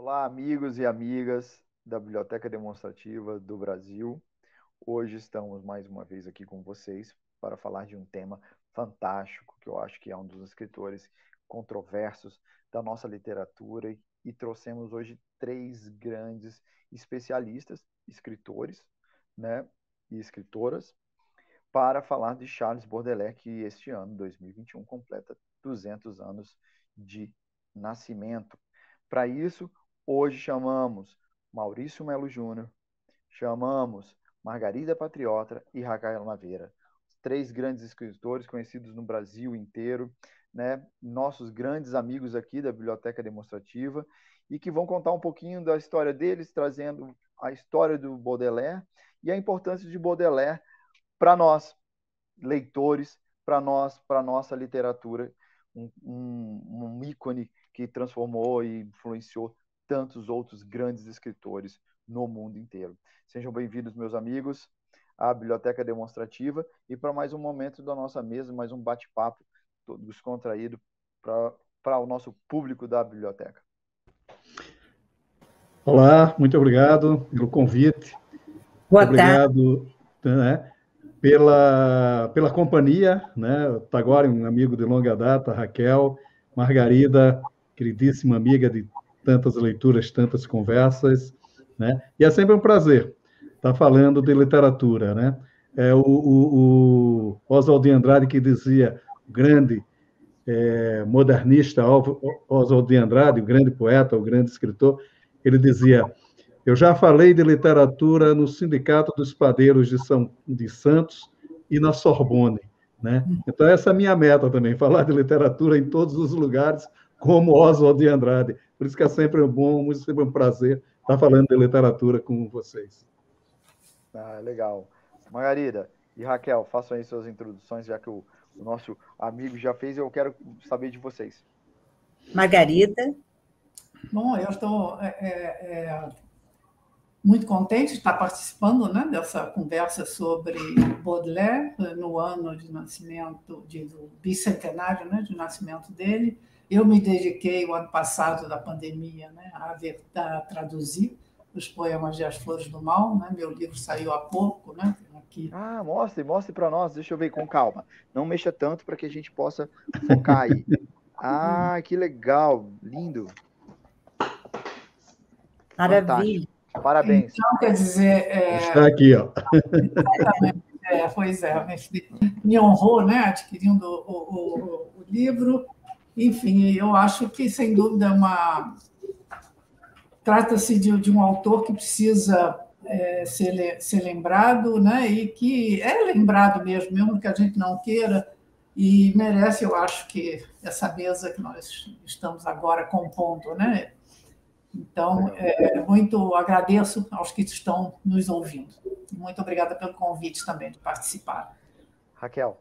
Olá, amigos e amigas da Biblioteca Demonstrativa do Brasil. Hoje estamos mais uma vez aqui com vocês para falar de um tema fantástico, que eu acho que é um dos escritores controversos da nossa literatura, e trouxemos hoje três grandes especialistas, escritores, né, e escritoras, para falar de Charles Baudelaire, que este ano, 2021, completa 200 anos de nascimento. Para isso, hoje chamamos Maurício Melo Júnior, chamamos Margarida Patriota e Raquel Naveira, três grandes escritores conhecidos no Brasil inteiro, né? Nossos grandes amigos aqui da Biblioteca Demonstrativa, e que vão contar um pouquinho da história deles, trazendo a história do Baudelaire e a importância de Baudelaire para nós, leitores, para nós, para a nossa literatura, um ícone que transformou e influenciou tantos outros grandes escritores no mundo inteiro. Sejam bem-vindos, meus amigos, à Biblioteca Demonstrativa e para mais um momento da nossa mesa, mais um bate-papo descontraído para o nosso público da biblioteca. Olá, muito obrigado pelo convite. Boa obrigado, né, pela companhia, né? Tagore, um amigo de longa data, Raquel, Margarida, queridíssima amiga de tantas leituras, tantas conversas, né? E é sempre um prazer estar falando de literatura, né? O Oswald de Andrade que dizia, o grande modernista Oswald de Andrade, o grande poeta, o grande escritor, ele dizia: eu já falei de literatura no Sindicato dos Padeiros de Santos e na Sorbonne, né? Então, essa é a minha meta também, falar de literatura em todos os lugares, como Oswald de Andrade. Por isso que é sempre sempre um prazer estar falando de literatura com vocês. Ah, legal. Margarida e Raquel, façam aí suas introduções, já que o nosso amigo já fez, eu quero saber de vocês. Margarida. Bom, eu estou muito contente de estar participando, né, dessa conversa sobre Baudelaire, no ano de nascimento, do bicentenário, né, de nascimento dele. Eu me dediquei, o ano passado da pandemia, né, a traduzir os poemas de As Flores do Mal, né? Meu livro saiu há pouco, né? Aqui. Ah, mostre para nós, deixa eu ver com calma. Não mexa tanto para que a gente possa focar aí. Ah, que legal, lindo. Maravilha. Fantástico. Parabéns. Então, quer dizer... Está aqui, ó. Pois é, me honrou, né, adquirindo o livro. Enfim, eu acho que, sem dúvida, trata-se de um autor que precisa ser lembrado, né, e que é lembrado mesmo que a gente não queira, e merece, eu acho, que essa mesa que nós estamos agora compondo, né? Então, muito agradeço aos que estão nos ouvindo. Muito obrigada pelo convite também de participar. Raquel.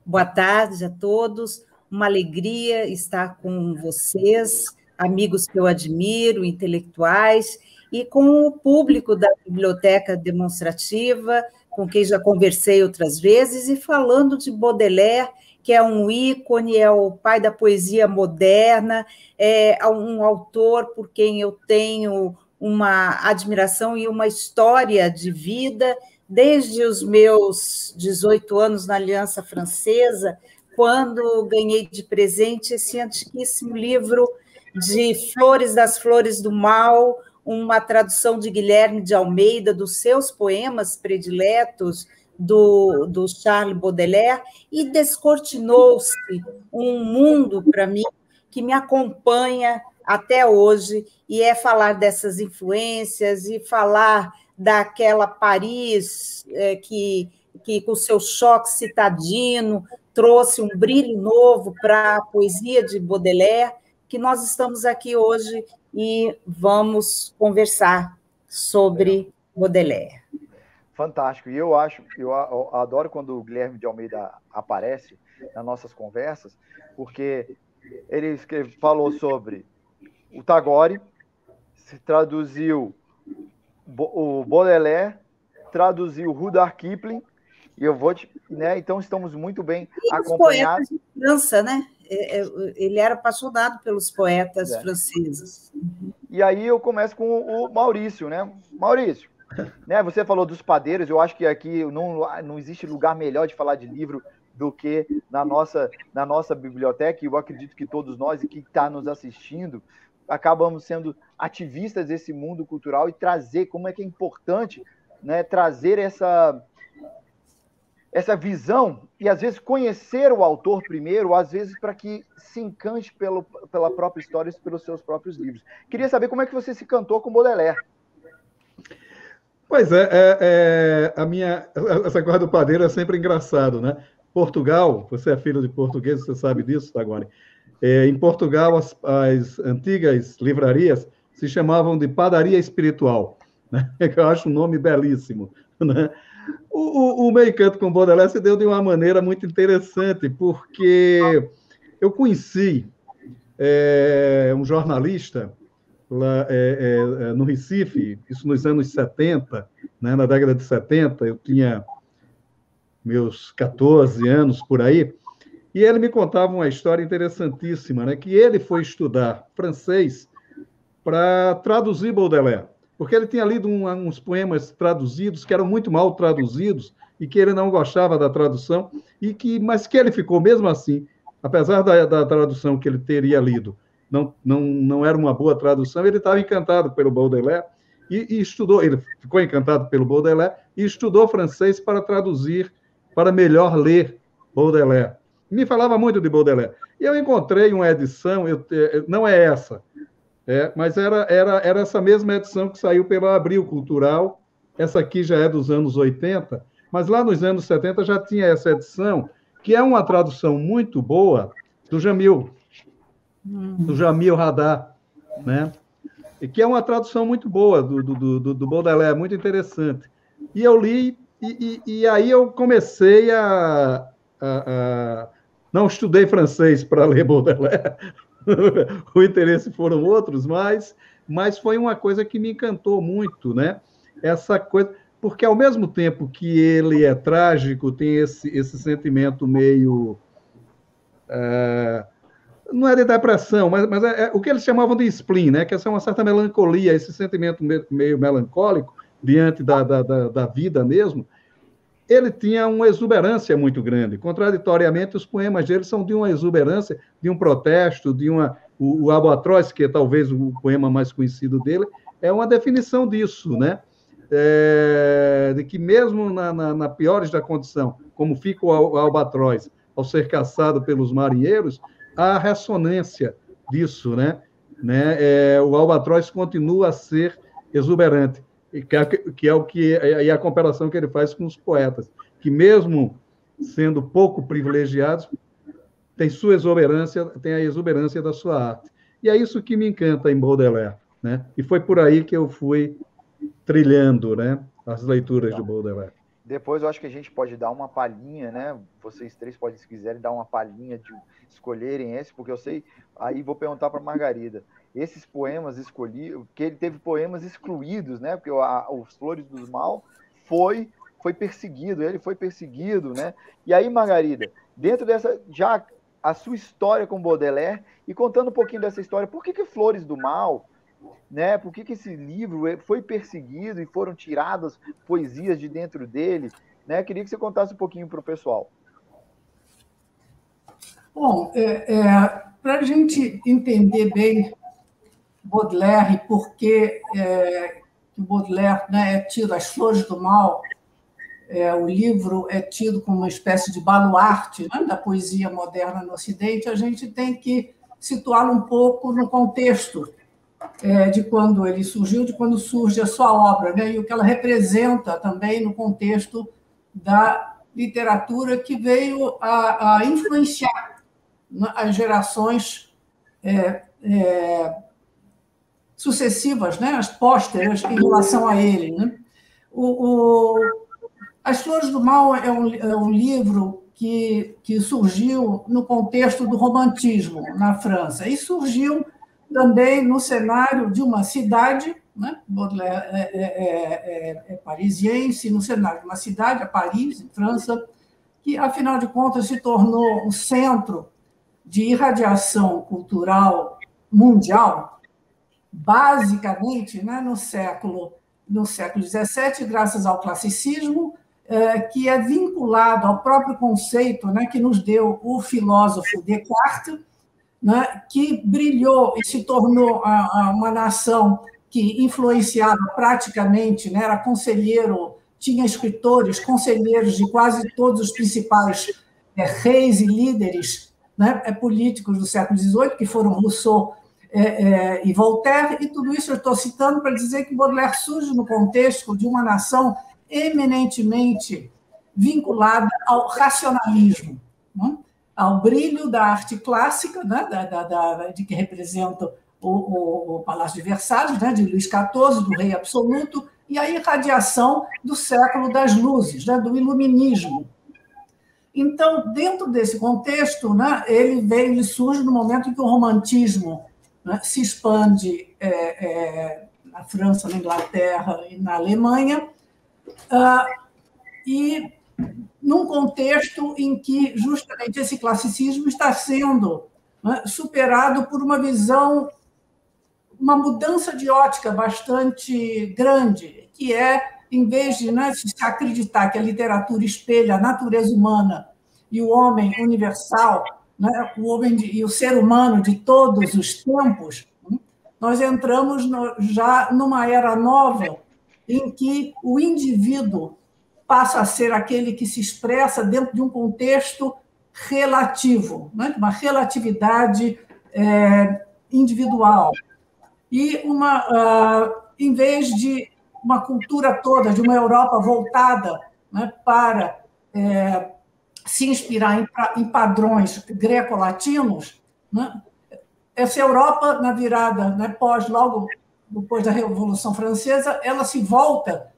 Boa tarde a todos. Uma alegria estar com vocês, amigos que eu admiro, intelectuais, e com o público da Biblioteca Demonstrativa, com quem já conversei outras vezes, e falando de Baudelaire, que é um ícone, é o pai da poesia moderna, é um autor por quem eu tenho uma admiração e uma história de vida, desde os meus 18 anos na Aliança Francesa, quando ganhei de presente esse antiquíssimo livro de das Flores do Mal, uma tradução de Guilherme de Almeida, dos seus poemas prediletos, do Charles Baudelaire, e descortinou-se um mundo para mim que me acompanha até hoje, e é falar dessas influências e falar daquela Paris que com seu choque citadino trouxe um brilho novo para a poesia de Baudelaire, que nós estamos aqui hoje e vamos conversar sobre Baudelaire. Fantástico. E eu adoro quando o Guilherme de Almeida aparece nas nossas conversas, porque ele falou sobre o Tagore, se traduziu o Baudelaire, traduziu Rudyard Kipling, e eu vou né? Então estamos muito bem acompanhados. Os poetas de França, né? ele era apaixonado pelos poetas franceses. E aí eu começo com o Maurício, né? Maurício, né, você falou dos padeiros, eu acho que aqui não existe lugar melhor de falar de livro do que na nossa biblioteca, e eu acredito que todos nós e que está nos assistindo acabamos sendo ativistas desse mundo cultural e trazer, como é que é importante, né, trazer essa visão e, às vezes, conhecer o autor primeiro, às vezes, para que se encante pela própria história e pelos seus próprios livros. Queria saber como é que você se encantou com Baudelaire. Pois essa coisa do padeiro é sempre engraçado, né? Portugal, você é filho de português, você sabe disso, Taguari. Em Portugal, as antigas livrarias se chamavam de padaria espiritual, né? Eu acho um nome belíssimo, né? O meu encanto com Baudelaire se deu de uma maneira muito interessante, porque eu conheci um jornalista lá no Recife, isso nos anos 70, né? Na década de 70, eu tinha meus 14 anos por aí, e ele me contava uma história interessantíssima, né? Que ele foi estudar francês para traduzir Baudelaire, porque ele tinha lido uns poemas traduzidos que eram muito mal traduzidos e que ele não gostava da tradução, mas que ele ficou mesmo assim, apesar da tradução que ele teria lido, não era uma boa tradução, ele estava encantado pelo Baudelaire e estudou, ele ficou encantado pelo Baudelaire e estudou francês para traduzir, para melhor ler Baudelaire. Me falava muito de Baudelaire. E eu encontrei uma edição, não é essa, mas era essa mesma edição que saiu pela Abril Cultural. Essa aqui já é dos anos 80, mas lá nos anos 70 já tinha essa edição, que é uma tradução muito boa do Jamil Hadar, né? E que é uma tradução muito boa do Baudelaire, muito interessante. E eu li, e aí eu comecei não estudei francês para ler Baudelaire, o interesse foram outros, mas foi uma coisa que me encantou muito, né? Essa coisa, porque ao mesmo tempo que ele é trágico, tem esse sentimento meio... não é de depressão, mas é o que eles chamavam de spleen, né? Que é uma certa melancolia, esse sentimento meio melancólico diante da vida mesmo. Ele tinha uma exuberância muito grande. Contraditoriamente, os poemas dele são de uma exuberância, de um protesto, o Albatroz, que é talvez o poema mais conhecido dele, é uma definição disso, né? De que mesmo na piores da condição, como fica o Albatroz ao ser caçado pelos marinheiros, há ressonância disso, né? O Albatroz continua a ser exuberante, que é o que é a comparação que ele faz com os poetas, que mesmo sendo pouco privilegiados, tem sua exuberância, tem a exuberância da sua arte. E é isso que me encanta em Baudelaire, né? E foi por aí que eu fui trilhando, né, as leituras de Baudelaire. Depois eu acho que a gente pode dar uma palhinha, né? Vocês três podem, se quiserem, dar uma palhinha de escolherem esse, porque eu sei, aí vou perguntar para Margarida. Esses poemas escolhidos, que ele teve poemas excluídos, né? Porque os Flores do Mal foi perseguido, ele foi perseguido, né? E aí, Margarida, dentro dessa, já a sua história com Baudelaire, e contando um pouquinho dessa história, por que Flores do Mal, né? Por que esse livro foi perseguido e foram tiradas poesias de dentro dele, né? Queria que você contasse um pouquinho para o pessoal. Bom, para a gente entender bem Baudelaire, porque o Baudelaire, né, é tido, As Flores do Mal, o livro é tido como uma espécie de baluarte, né, da poesia moderna no Ocidente, a gente tem que situá-lo um pouco no contexto de quando ele surgiu, de quando surge a sua obra, né, e o que ela representa também no contexto da literatura que veio a influenciar as gerações sucessivas, né, as pósteras, em relação a ele, né? As Flores do Mal é um livro que surgiu no contexto do romantismo na França e surgiu também no cenário de uma cidade, né? Baudelaire é parisiense, no cenário de uma cidade, a Paris, em França, que, afinal de contas, se tornou o centro de irradiação cultural mundial, basicamente, né, no século XVII, graças ao classicismo, que é vinculado ao próprio conceito, né, que nos deu o filósofo Descartes, né, que brilhou e se tornou uma nação que influenciava praticamente, né, era conselheiro, tinha escritores, conselheiros de quase todos os principais reis e líderes, né, políticos do século XVIII, que foram Rousseau e Voltaire, e tudo isso eu estou citando para dizer que Baudelaire surge no contexto de uma nação eminentemente vinculada ao racionalismo, né? Ao brilho da arte clássica, né? de que representa o Palácio de Versalhes, né? De Luís XIV, do rei absoluto, e a irradiação do século das luzes, né? Do iluminismo. Então, dentro desse contexto, né? Ele surge no momento em que o romantismo, né? Se expande na França, na Inglaterra e na Alemanha, e num contexto em que justamente esse classicismo está sendo, né, superado por uma visão, uma mudança de ótica bastante grande, que em vez de, né, se acreditar que a literatura espelha a natureza humana e o homem universal, né, e o ser humano de todos os tempos, nós entramos já numa era nova em que o indivíduo passa a ser aquele que se expressa dentro de um contexto relativo, né? Uma relatividade individual. E em vez de uma cultura toda, de uma Europa voltada, né, para se inspirar em padrões greco-latinos, né, essa Europa, na virada, né, logo depois da Revolução Francesa, ela se volta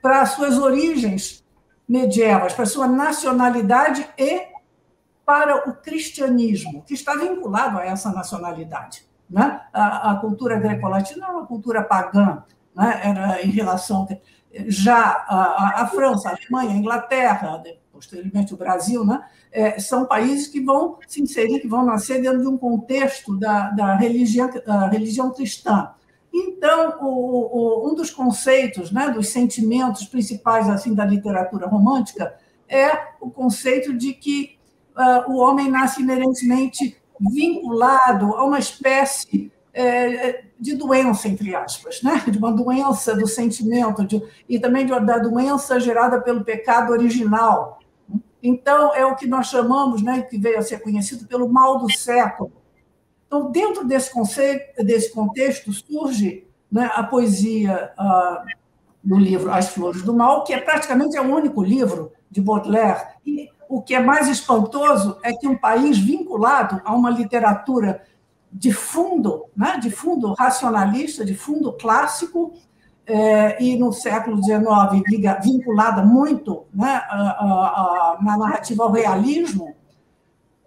para as suas origens medievais, para a sua nacionalidade e para o cristianismo, que está vinculado a essa nacionalidade, né? A cultura greco-latina é uma cultura pagã, né? Era em relação... Já a França, a Alemanha, a Inglaterra, posteriormente o Brasil, né? São países que vão se inserir, que vão nascer dentro de um contexto da religião cristã. Então, um dos conceitos, né, dos sentimentos principais assim da literatura romântica é o conceito de que o homem nasce inerentemente vinculado a uma espécie de doença, entre aspas, né? De uma doença do sentimento, e também da doença gerada pelo pecado original. Então, é o que nós chamamos, né, que veio a ser conhecido pelo mal do século. Então, dentro desse conceito, desse contexto, surge, né, a poesia do livro As Flores do Mal, que praticamente é o único livro de Baudelaire. E o que é mais espantoso é que um país vinculado a uma literatura de fundo, né, de fundo racionalista, de fundo clássico, e no século XIX vinculada muito, né, na narrativa ao realismo,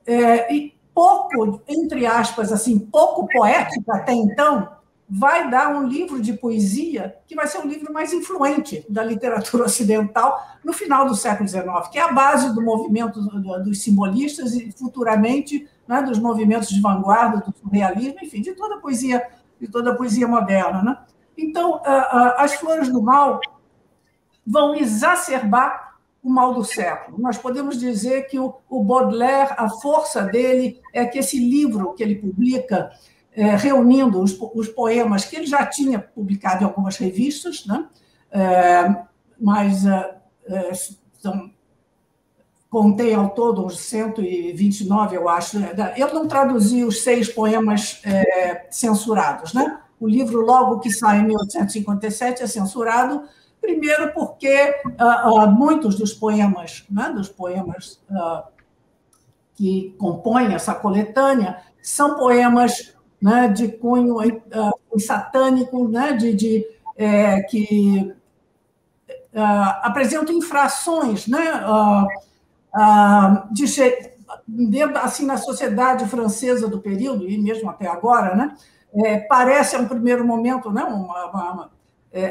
e pouco, entre aspas, assim, pouco poético até então, vai dar um livro de poesia que vai ser o livro mais influente da literatura ocidental no final do século XIX, que é a base do movimento dos simbolistas e, futuramente, né, dos movimentos de vanguarda, do surrealismo, enfim, de toda a poesia moderna, né? Então, As Flores do Mal vão exacerbar o mal do século. Nós podemos dizer que o Baudelaire, a força dele é que esse livro que ele publica, reunindo os poemas que ele já tinha publicado em algumas revistas, né? Mas contei ao todo uns 129, eu acho. Eu não traduzi os 6 poemas censurados, né? O livro, logo que sai em 1857, é censurado, primeiro porque muitos dos poemas, né, que compõem essa coletânea, são poemas, né, de cunho satânico, né, que apresentam infrações, né, assim, na sociedade francesa do período, e mesmo até agora, né, parece, a um primeiro momento, né, uma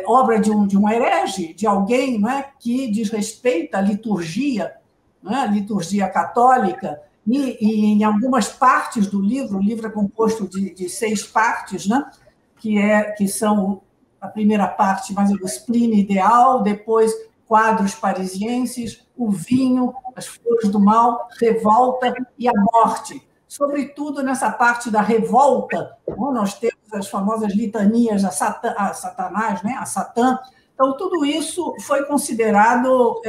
obra de um herege, de alguém, né, que desrespeita a liturgia, né, a liturgia católica, E em algumas partes do livro, o livro é composto de 6 partes, né? que são a primeira parte, mais o spleen ideal, depois quadros parisienses, o vinho, as flores do mal, revolta e a morte. Sobretudo nessa parte da revolta, nós temos as famosas litanias a Satanás, né? A Satã. Então, tudo isso foi considerado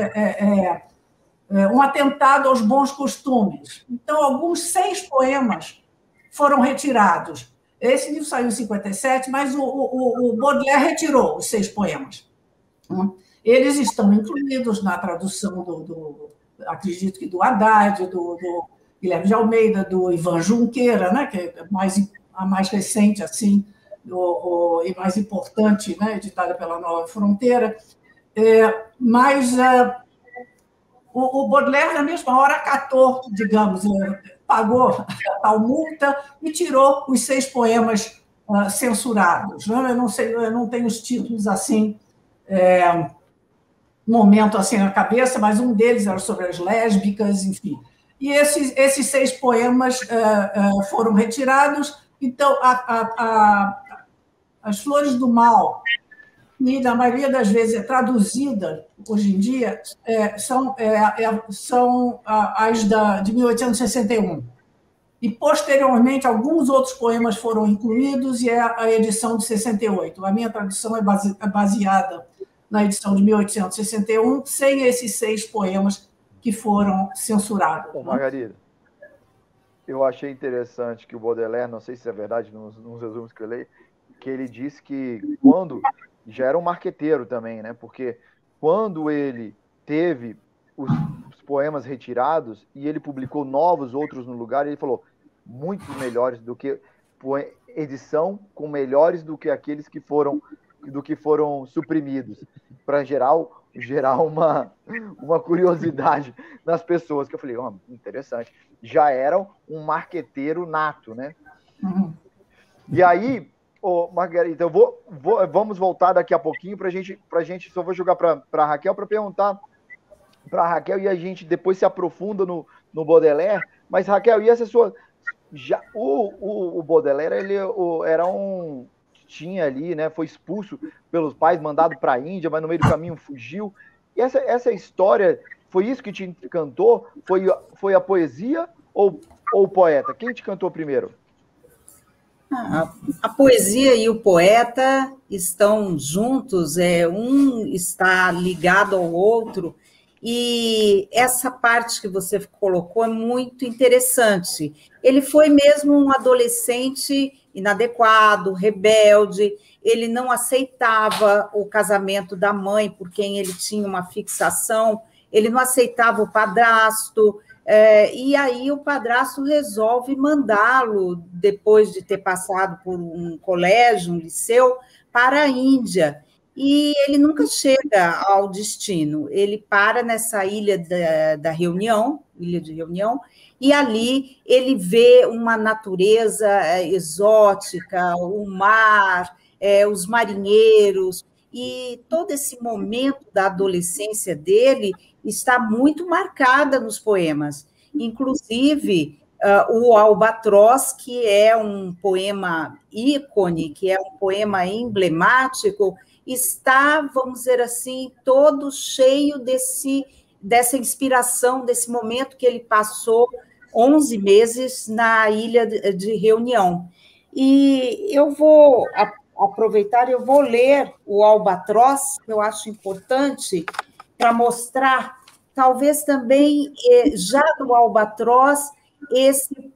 um atentado aos bons costumes. Então, alguns 6 poemas foram retirados. Esse livro saiu em 57, mas o Baudelaire retirou os 6 poemas. Eles estão incluídos na tradução acredito que do Haddad, do Guilherme de Almeida, do Ivan Junqueira, né, que é a mais recente assim, e mais importante, né, editada pela Nova Fronteira. Mas o Baudelaire, na mesma hora, acatou, digamos, pagou a tal multa e tirou os 6 poemas censurados. Eu não sei, eu não tenho os títulos assim, momento assim na cabeça, mas um deles era sobre as lésbicas, enfim. E esses 6 poemas foram retirados. Então, as Flores do Mal, e na maioria das vezes é traduzida, hoje em dia, são as de 1861. E, posteriormente, alguns outros poemas foram incluídos e é a edição de 68. A minha tradução é baseada na edição de 1861, sem esses 6 poemas que foram censurados. Bom, Margarida, eu achei interessante que o Baudelaire, não sei se é verdade nos resumos que eu leio, que ele disse que quando... já era um marqueteiro também, né? Porque quando ele teve os poemas retirados e ele publicou novos, outros no lugar, ele falou muito melhores do que edição com melhores do que aqueles que foram suprimidos, para gerar uma curiosidade nas pessoas, que eu falei, interessante. Já era um marqueteiro nato, né? Uhum. E aí, Margarida, vamos voltar daqui a pouquinho para a gente, só vou jogar para a Raquel para perguntar para a Raquel, e a gente depois se aprofunda no Baudelaire. Mas, Raquel, e essa sua... o Baudelaire, ele tinha ali, né, foi expulso pelos pais, mandado para a Índia, mas no meio do caminho fugiu. E essa história, foi isso que te encantou? Foi a poesia ou o poeta? Quem te encantou primeiro? A poesia e o poeta estão juntos, um está ligado ao outro, e essa parte que você colocou é muito interessante. Ele foi mesmo um adolescente inadequado, rebelde, ele não aceitava o casamento da mãe por quem ele tinha uma fixação, ele não aceitava o padrasto, e aí o padrasto resolve mandá-lo, depois de ter passado por um colégio, um liceu, para a Índia. E ele nunca chega ao destino. Ele para nessa ilha da Reunião, Ilha de Reunião, e ali ele vê uma natureza exótica, o mar, os marinheiros, e todo esse momento da adolescência dele está muito marcada nos poemas. Inclusive, o Albatroz, que é um poema ícone, que é um poema emblemático, está, vamos dizer assim, todo cheio dessa inspiração, desse momento que ele passou 11 meses na Ilha de Reunião. E eu vou aproveitar, eu vou ler o Albatroz, que eu acho importante, para mostrar, talvez também, já no Albatroz,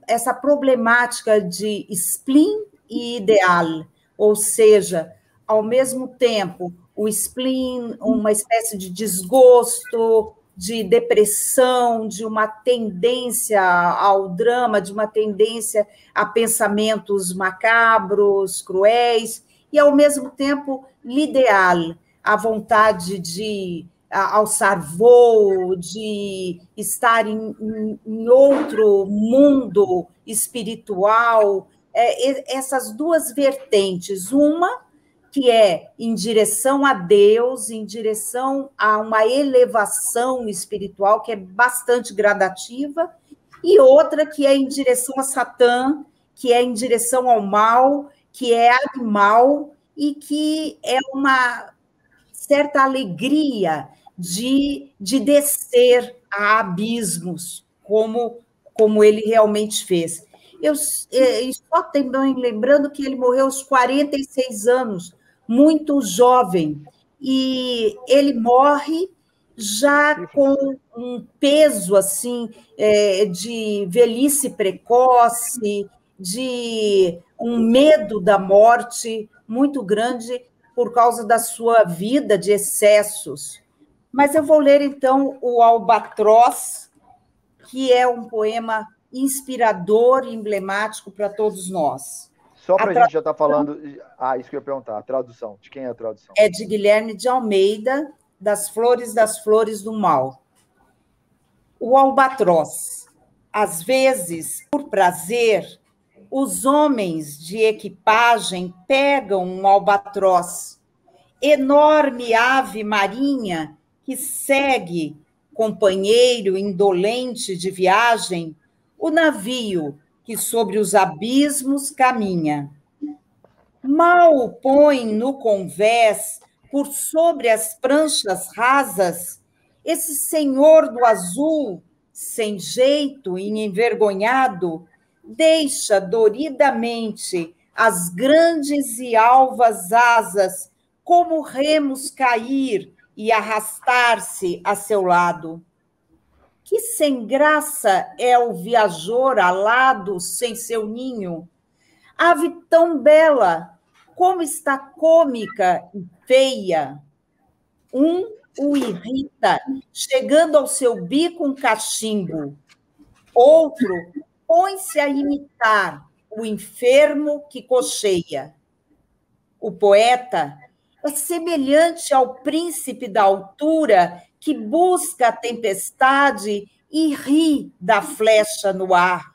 essa problemática de spleen e ideal, ou seja, ao mesmo tempo, o spleen, uma espécie de desgosto, de depressão, de uma tendência ao drama, de uma tendência a pensamentos macabros, cruéis, e, ao mesmo tempo, l'ideal, a vontade de alçar voo, de estar em outro mundo espiritual. Essas duas vertentes, uma que é em direção a Deus, em direção a uma elevação espiritual, que é bastante gradativa, e outra que é em direção a Satã, que é em direção ao mal, que é animal e que é uma certa alegria de descer a abismos, como ele realmente fez. Só também lembrando que ele morreu aos 46 anos, muito jovem, e ele morre já com um peso assim de velhice precoce, de um medo da morte muito grande por causa da sua vida de excessos. Mas eu vou ler, então, o Albatroz, que é um poema inspirador e emblemático para todos nós. Só para a gente já estar falando... isso que eu ia perguntar, a tradução. De quem é a tradução? É de Guilherme de Almeida, das Flores do Mal. O Albatroz. Às vezes, por prazer, os homens de equipagem pegam um albatroz, enorme ave marinha que segue, companheiro indolente de viagem, o navio que sobre os abismos caminha. Mal o põe no convés, por sobre as pranchas rasas, esse senhor do azul, sem jeito e envergonhado, deixa doridamente as grandes e alvas asas, como remos cair e arrastar-se a seu lado. Que sem graça é o viajor alado sem seu ninho. Ave tão bela, como está cômica e feia. Um o irrita, chegando ao seu bico um cachimbo. Outro põe-se a imitar o enfermo que cocheia. O poeta é semelhante ao príncipe da altura que busca a tempestade e ri da flecha no ar.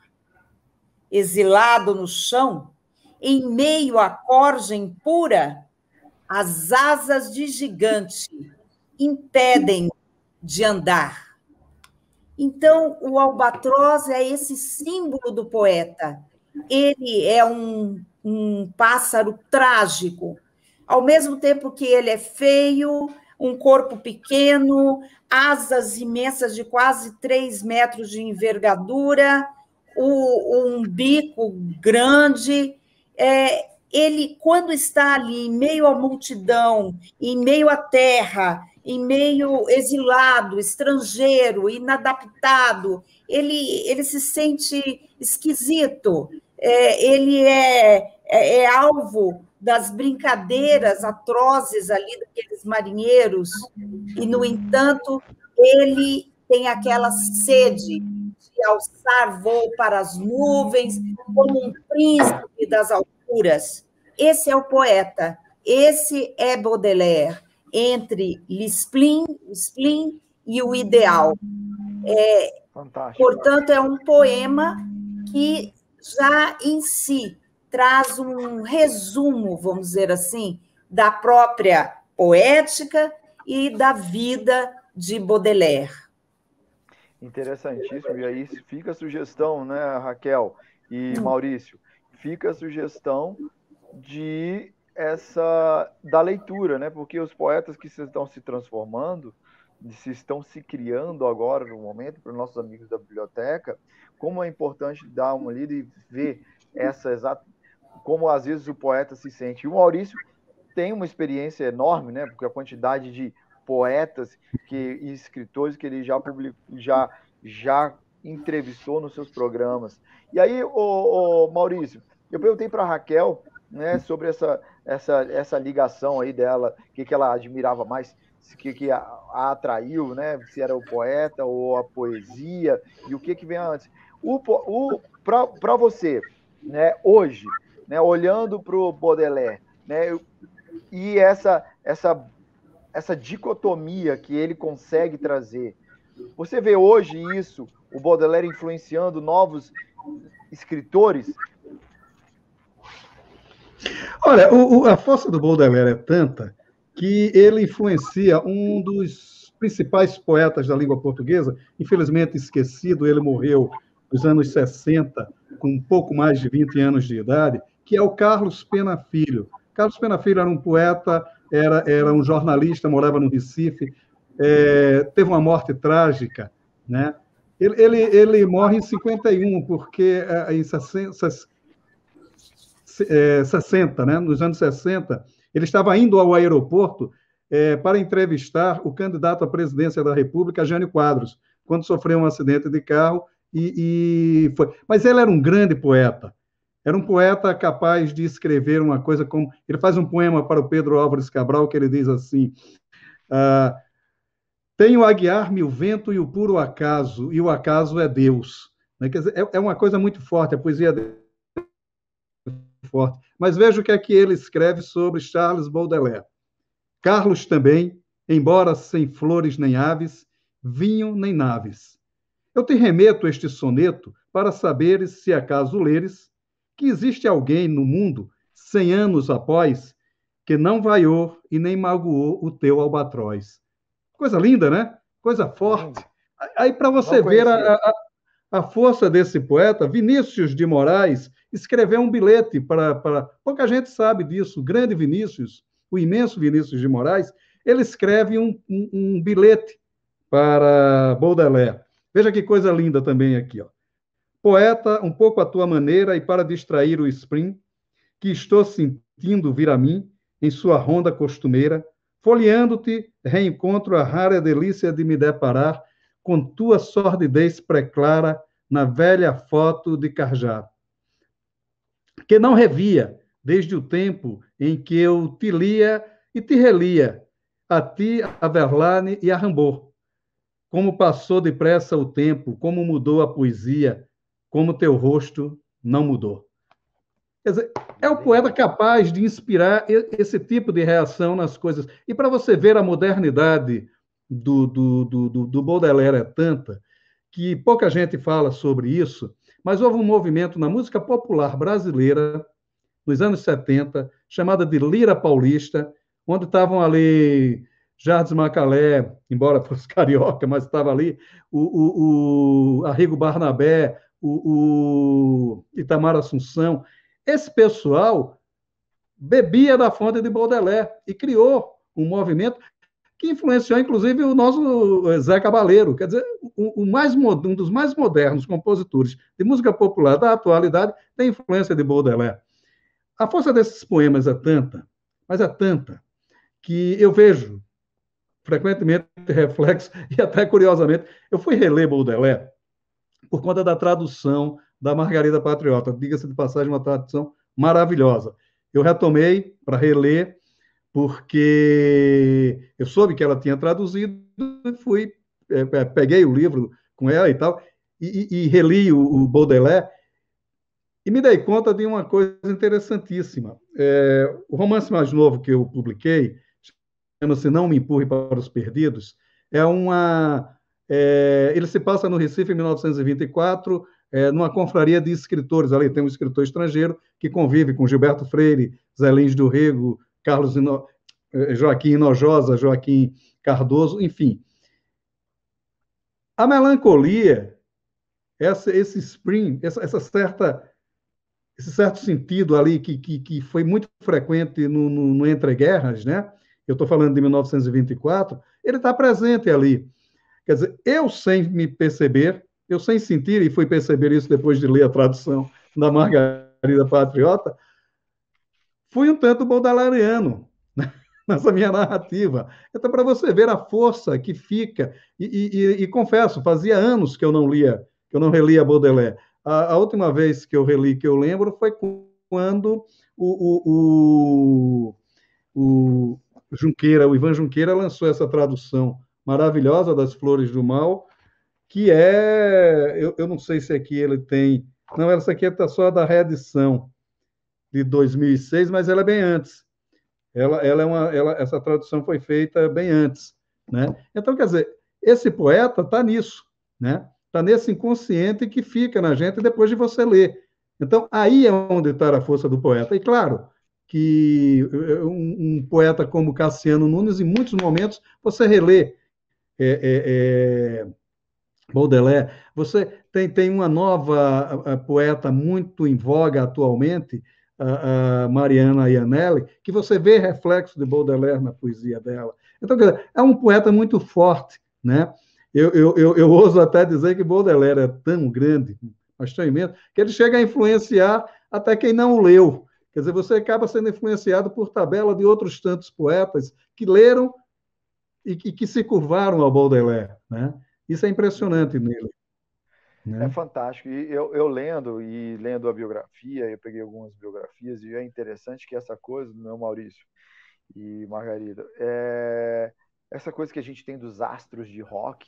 Exilado no chão, em meio à corgem pura, as asas de gigante impedem de andar. Então, o albatroz é esse símbolo do poeta. Ele é um pássaro trágico, ao mesmo tempo que ele é feio, um corpo pequeno, asas imensas de quase 3 metros de envergadura, um bico grande. Ele, quando está ali, em meio à multidão, em meio à terra, em meio exilado, estrangeiro, inadaptado, ele se sente esquisito, ele é alvo das brincadeiras atrozes ali daqueles marinheiros, e, no entanto, ele tem aquela sede de alçar voo para as nuvens, como um príncipe das alturas. Esse é o poeta, esse é Baudelaire, entre o spleen e o ideal. Fantástico. Portanto, é um poema que já em si traz um resumo, vamos dizer assim, da própria poética e da vida de Baudelaire. Interessantíssimo. E aí fica a sugestão, né, Raquel e Maurício? Fica a sugestão da leitura, né? Porque os poetas que estão se transformando, estão se criando agora, no momento, para os nossos amigos da biblioteca, como é importante dar uma lida e ver como às vezes o poeta se sente. E o Maurício tem uma experiência enorme, né? Porque a quantidade de poetas e escritores que ele já publicou, já entrevistou nos seus programas. E aí, Maurício, eu perguntei para a Raquel, né, sobre essa ligação aí dela, o que ela admirava mais, o que a atraiu, né? Se era o poeta ou a poesia, e o que vem antes. Para você, né, hoje, né, olhando para o Baudelaire, né, e essa dicotomia que ele consegue trazer, você vê hoje isso, o Baudelaire influenciando novos escritores? Olha, a força do Baudelaire é tanta que ele influencia um dos principais poetas da língua portuguesa, infelizmente esquecido, ele morreu nos anos 60, com um pouco mais de 20 anos de idade, que é o Carlos Pena Filho. Carlos Pena Filho era um poeta, era um jornalista, morava no Recife, teve uma morte trágica, né? Ele morre em 51, porque em 60, né? Nos anos 60, ele estava indo ao aeroporto para entrevistar o candidato à presidência da República, Jânio Quadros, quando sofreu um acidente de carro e foi. Mas ele era um grande poeta. Era um poeta capaz de escrever uma coisa como... Ele faz um poema para o Pedro Álvares Cabral, que ele diz assim: tenho a guiar-me o vento e o puro acaso, e o acaso é Deus. Quer dizer, é uma coisa muito forte, a poesia dele é forte. Mas veja o que é que ele escreve sobre Charles Baudelaire. Carlos também, embora sem flores nem aves, vinho nem naves. Eu te remeto este soneto para saberes, se acaso leres, que existe alguém no mundo, 100 anos após, que não vaiou e nem magoou o teu albatroz. Coisa linda, né? Coisa forte. Aí, para você ver a força desse poeta, Vinícius de Moraes escreveu um bilhete para... Pouca gente sabe disso, o grande Vinícius, o imenso Vinícius de Moraes, ele escreve um bilhete para Baudelaire. Veja que coisa linda também aqui, ó. Poeta, um pouco à tua maneira e para distrair o spring, que estou sentindo vir a mim, em sua ronda costumeira, folheando-te, reencontro a rara delícia de me deparar com tua sordidez preclara na velha foto de Carjá, que não revia desde o tempo em que eu te lia e te relia, a ti, a Verlaine e a Rimbaud. Como passou depressa o tempo, como mudou a poesia, como teu rosto não mudou. Quer dizer, é o poeta capaz de inspirar esse tipo de reação nas coisas. E para você ver a modernidade do Baudelaire é tanta que pouca gente fala sobre isso, mas houve um movimento na música popular brasileira, nos anos 70, chamada de Lira Paulista, onde estavam ali Jardim Macalé, embora fosse carioca, mas estava ali, o Arrigo Barnabé, o Itamar Assunção. Esse pessoal bebia da fonte de Baudelaire e criou um movimento que influenciou, inclusive, o nosso Zé Cabaleiro. Quer dizer, um dos mais modernos compositores de música popular da atualidade tem influência de Baudelaire. A força desses poemas é tanta, mas é tanta, que eu vejo frequentemente reflexo, e até curiosamente, eu fui reler Baudelaire por conta da tradução da Margarida Patriota. Diga-se de passagem, uma tradução maravilhosa. Eu retomei para reler, porque eu soube que ela tinha traduzido, e peguei o livro com ela e tal, e reli o Baudelaire, e me dei conta de uma coisa interessantíssima. O romance mais novo que eu publiquei, chama-se Não Me Empurre para os Perdidos, ele se passa no Recife em 1924, numa confraria de escritores. Ali tem um escritor estrangeiro que convive com Gilberto Freire, Zé Lins do Rego, Joaquim Inojosa, Joaquim Cardoso, enfim. A melancolia, esse spring, esse certo sentido ali que foi muito frequente no entreguerras, né? Eu estou falando de 1924, ele está presente ali. Quer dizer, eu sem me perceber, eu sem sentir, e fui perceber isso depois de ler a tradução da Margarida Patriota, fui um tanto baudelariano, né, nessa minha narrativa. Então, para você ver a força que fica, e confesso, fazia anos que eu não relia Baudelaire. A última vez que eu reli, que eu lembro, foi quando o Ivan Junqueira lançou essa tradução maravilhosa das Flores do Mal, que eu não sei se aqui ele tem... Não, essa aqui está só da reedição de 2006, mas ela é bem antes. Essa tradução foi feita bem antes, né? Então, quer dizer, esse poeta está nisso, né? Está nesse inconsciente que fica na gente depois de você ler. Então, aí é onde está a força do poeta. E, claro, que um poeta como Cassiano Nunes, em muitos momentos, você relê Baudelaire. Você tem uma nova poeta muito em voga atualmente, a Mariana Iannelli, que você vê reflexo de Baudelaire na poesia dela. Então, quer dizer, é um poeta muito forte, né? Eu ouso até dizer que Baudelaire é tão grande, mas tão imenso, que ele chega a influenciar até quem não o leu. Quer dizer, você acaba sendo influenciado por tabela de outros tantos poetas que leram e que se curvaram ao Baudelaire, né? Isso é impressionante nele, É né? fantástico. E eu lendo a biografia, eu peguei algumas biografias, e é interessante que essa coisa, meu Maurício e Margarida, essa coisa que a gente tem dos astros de rock,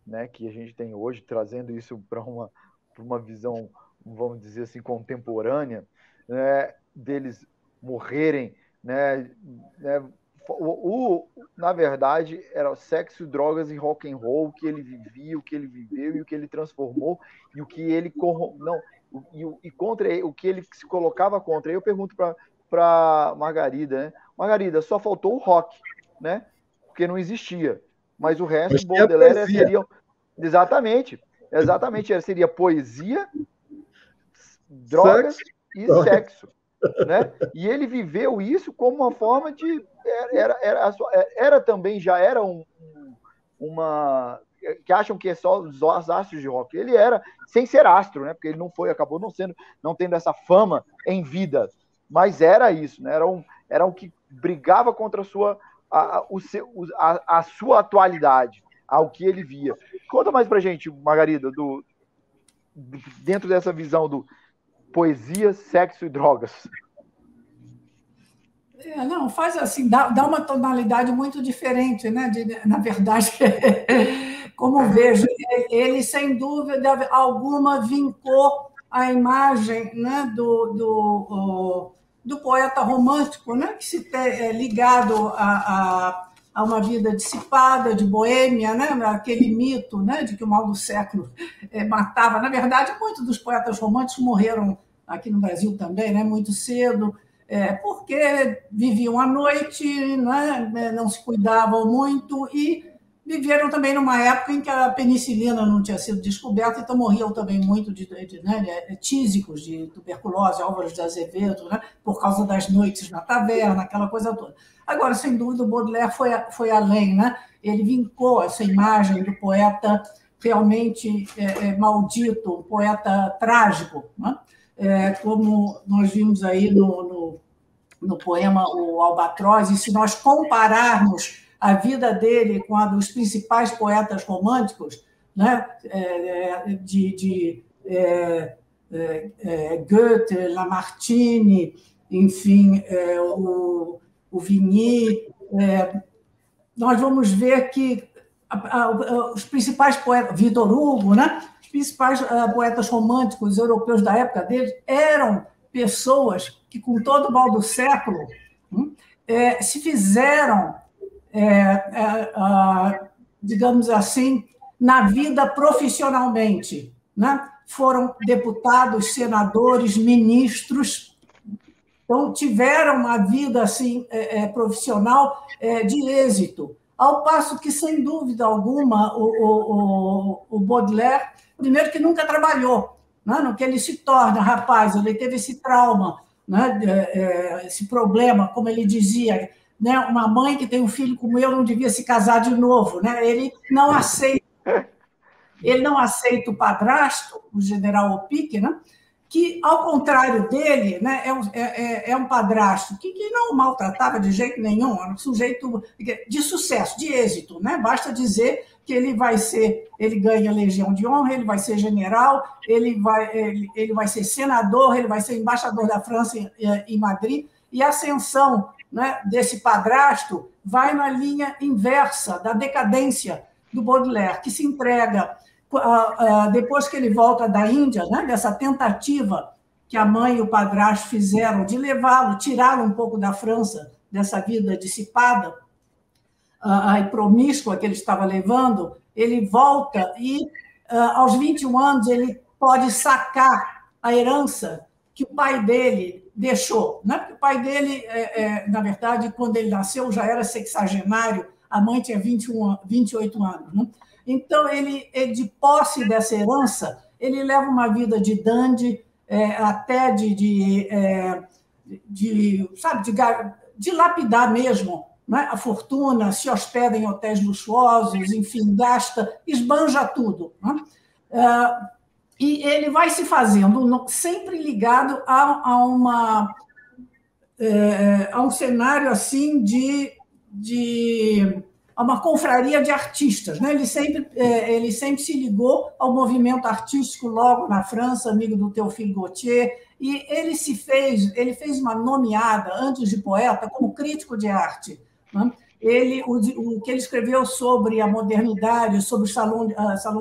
né, que a gente tem hoje, trazendo isso para uma visão, vamos dizer assim, contemporânea, né, deles morrerem, né, na verdade, era sexo, drogas e rock and roll, o que ele vivia, o que ele viveu e o que ele transformou e o que ele não e contra ele, o que ele se colocava contra. Aí eu pergunto para Margarida, né? Margarida, só faltou o rock, né? Porque não existia, mas o resto, Mas o tinha Baudelaire poesia. seria exatamente, seria poesia, drogas Sexo, e droga. sexo, né? E ele viveu isso como uma forma de era também já era uma que acham que é só os astros de rock. Ele era sem ser astro, né? Porque ele não foi, acabou não tendo essa fama em vida, mas era isso, né? Era um que brigava contra a sua atualidade, ao que ele via. Conta mais pra gente, Margarida, dentro dessa visão do poesia, sexo e drogas. Não, faz assim, dá uma tonalidade muito diferente, né? Na verdade, como vejo, ele, sem dúvida alguma, vincou a imagem, né, do poeta romântico, né, que se tem ligado a uma vida dissipada, de boêmia, né, aquele mito, né, de que o mal do século matava. Na verdade, muitos dos poetas românticos morreram aqui no Brasil também, né, muito cedo, porque viviam à noite, né, não se cuidavam muito e viveram também numa época em que a penicilina não tinha sido descoberta, então morriam também muito de tísicos, de tuberculose, Álvares de Azevedo, né, por causa das noites na taverna, aquela coisa toda. Agora, sem dúvida, o Baudelaire foi além, né? Ele vincou essa imagem do poeta realmente maldito, um poeta trágico, né? Como nós vimos aí no poema O Albatroz, e se nós compararmos a vida dele com a dos principais poetas românticos, né, Goethe, Lamartine, enfim, o Vigny, nós vamos ver que os principais poetas, Victor Hugo, né, os principais poetas românticos europeus da época dele eram pessoas que, com todo o mal do século, se fizeram, digamos assim, na vida profissionalmente, né? Foram deputados, senadores, ministros, então tiveram uma vida assim profissional de êxito, ao passo que, sem dúvida alguma, o Baudelaire, primeiro que nunca trabalhou, né? No que ele se torna, rapaz, ele teve esse trauma, né? Esse problema, como ele dizia, né? Uma mãe que tem um filho como eu não devia se casar de novo, né? Ele não aceita o padrasto, o general Opique, né? Que, ao contrário dele, né, é um padrasto que não maltratava de jeito nenhum, era um sujeito de sucesso, de êxito, né? Basta dizer que ele ganha a Legião de Honra, ele vai ser general, ele vai ser senador, ele vai ser embaixador da França em Madrid, e a ascensão, né, desse padrasto vai na linha inversa da decadência do Baudelaire, que se entrega depois que ele volta da Índia, né, dessa tentativa que a mãe e o padrasto fizeram de levá-lo, tirá-lo um pouco da França, dessa vida dissipada e promíscua que ele estava levando, ele volta e, aos 21 anos, ele pode sacar a herança que o pai dele deixou. Né? Porque o pai dele, na verdade, quando ele nasceu, já era sexagenário, a mãe tinha 28 anos. Né? Então, ele, de posse dessa herança, ele leva uma vida de dandy, até de lapidar mesmo, né? A fortuna, se hospeda em hotéis luxuosos, enfim, gasta, esbanja tudo. Né? E ele vai se fazendo sempre ligado a um cenário assim a uma confraria de artistas. Né? Ele sempre se ligou ao movimento artístico logo na França, amigo do Théophile Gautier, e ele fez uma nomeada, antes de poeta, como crítico de arte. Né? O que ele escreveu sobre a modernidade, sobre o salão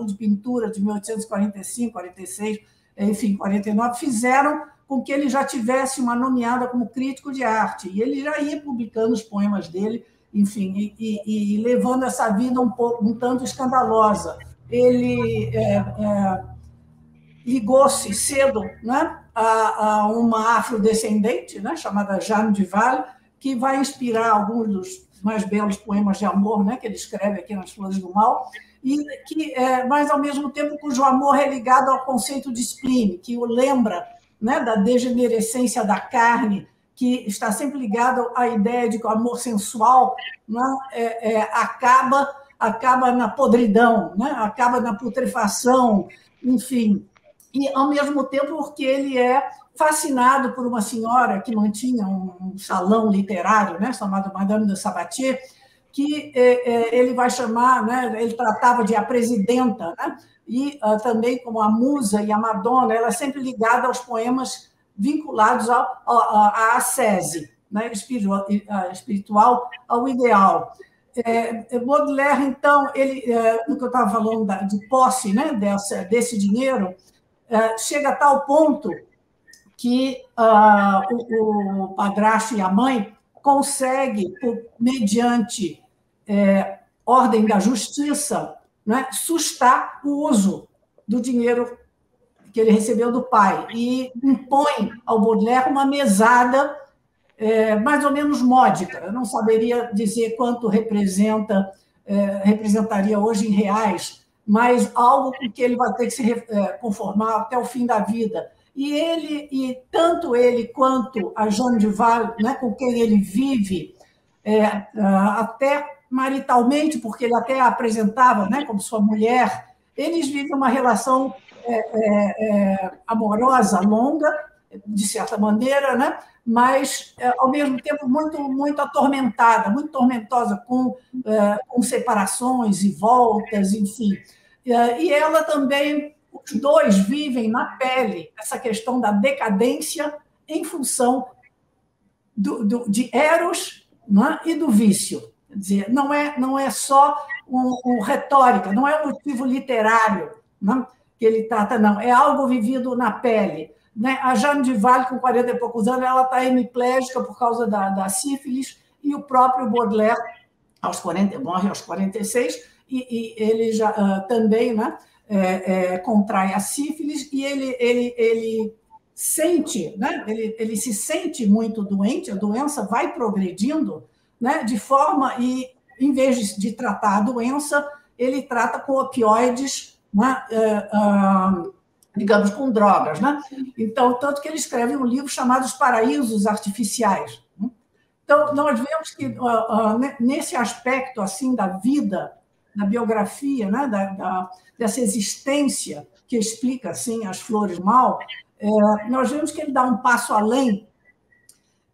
de pintura de 1845, 46, enfim, 49, fizeram com que ele já tivesse uma nomeada como crítico de arte. E ele já ia publicando os poemas dele, enfim, e levando essa vida um tanto escandalosa. Ele ligou-se cedo, né, a uma afrodescendente, né, chamada Jeanne Duval, que vai inspirar alguns dos mais belos poemas de amor, né, que ele escreve aqui nas Flores do Mal, mas, ao mesmo tempo, cujo amor é ligado ao conceito de spleen, que o lembra, né, da degenerescência da carne, que está sempre ligado à ideia de que o amor sensual, né, acaba na podridão, né, acaba na putrefação, enfim. E, ao mesmo tempo, porque ele é fascinado por uma senhora que mantinha um salão literário, né, chamado Madame de Sabatier, que ele vai chamar, né, ele tratava de a presidenta, né, e também como a musa e a Madonna, ela é sempre ligada aos poemas vinculados à ascese, né, espiritual, ao ideal. Baudelaire, então, no que eu estava falando de posse, né, desse dinheiro, chega a tal ponto que o padrasto e a mãe conseguem, mediante ordem da justiça, né, sustar o uso do dinheiro que ele recebeu do pai e impõe ao Baudelaire uma mesada mais ou menos módica. Eu não saberia dizer quanto representaria hoje em reais, mas algo com que ele vai ter que se conformar até o fim da vida. E tanto ele quanto a Jeanne Duval, né, com quem ele vive, até maritalmente, porque ele até a apresentava, né, como sua mulher, eles vivem uma relação amorosa, longa, de certa maneira, né, mas, ao mesmo tempo, muito, muito atormentada, muito tormentosa, com separações e voltas, enfim. E ela também, os dois vivem na pele essa questão da decadência em função de Eros, né, e do vício. Quer dizer, não é só retórica, não é um motivo literário, né, que ele trata, não. É algo vivido na pele. Né? A Jeanne Duval, com 40 e poucos anos, ela está hemiplégica por causa da sífilis, e o próprio Baudelaire, morre aos 46, e ele já também, né, contrai a sífilis, e ele sente, né, ele se sente muito doente, a doença vai progredindo, né, de forma, e em vez de tratar a doença, ele trata com opioides, né, digamos, com drogas. Né? Então, tanto que ele escreve um livro chamado Os Paraísos Artificiais. Então, nós vemos que, nesse aspecto assim da vida, da biografia, né, dessa existência que explica assim, as Flores Mal, nós vemos que ele dá um passo além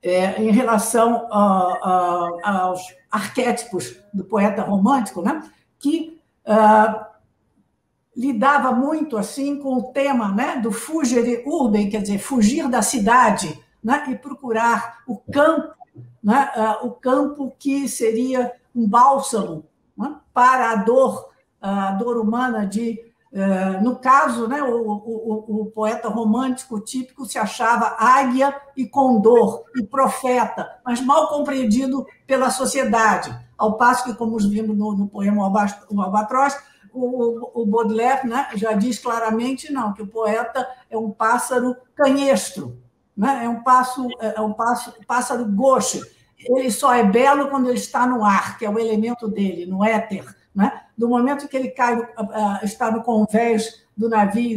em relação aos arquétipos do poeta romântico, né, que lidava muito assim com o tema, né, do fugere urbem, quer dizer, fugir da cidade, né, e procurar o campo, né, o campo que seria um bálsamo, né, para a dor humana no caso, né, o poeta romântico típico se achava águia e condor e profeta, mas mal compreendido pela sociedade, ao passo que, como vimos no poema O Albatroz, o Baudelaire, né, já diz claramente não, que o poeta é um pássaro canhestro, né, é um pássaro gauche. ele só é belo quando ele está no ar, que é o elemento dele, no éter, né? Do momento que ele está no convés do navio,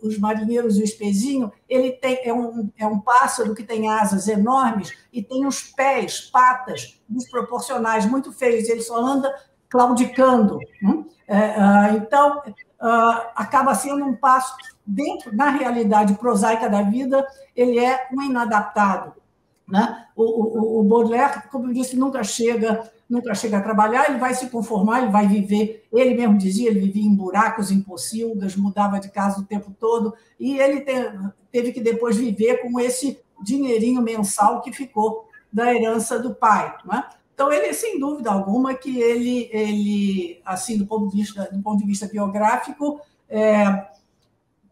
os marinheiros e o espezinho, ele é um pássaro que tem asas enormes e tem os pés, patas desproporcionais, muito feios, ele só anda claudicando. Então, acaba sendo um passo dentro, na realidade prosaica da vida, ele é um inadaptado, né? O Baudelaire, como eu disse, nunca chega a trabalhar, ele vai se conformar, ele vai viver, ele mesmo dizia, ele vivia em buracos, em pocilgas, mudava de casa o tempo todo, e ele teve que depois viver com esse dinheirinho mensal que ficou da herança do pai, né? Então, ele, sem dúvida alguma, que ele assim, do ponto de vista biográfico,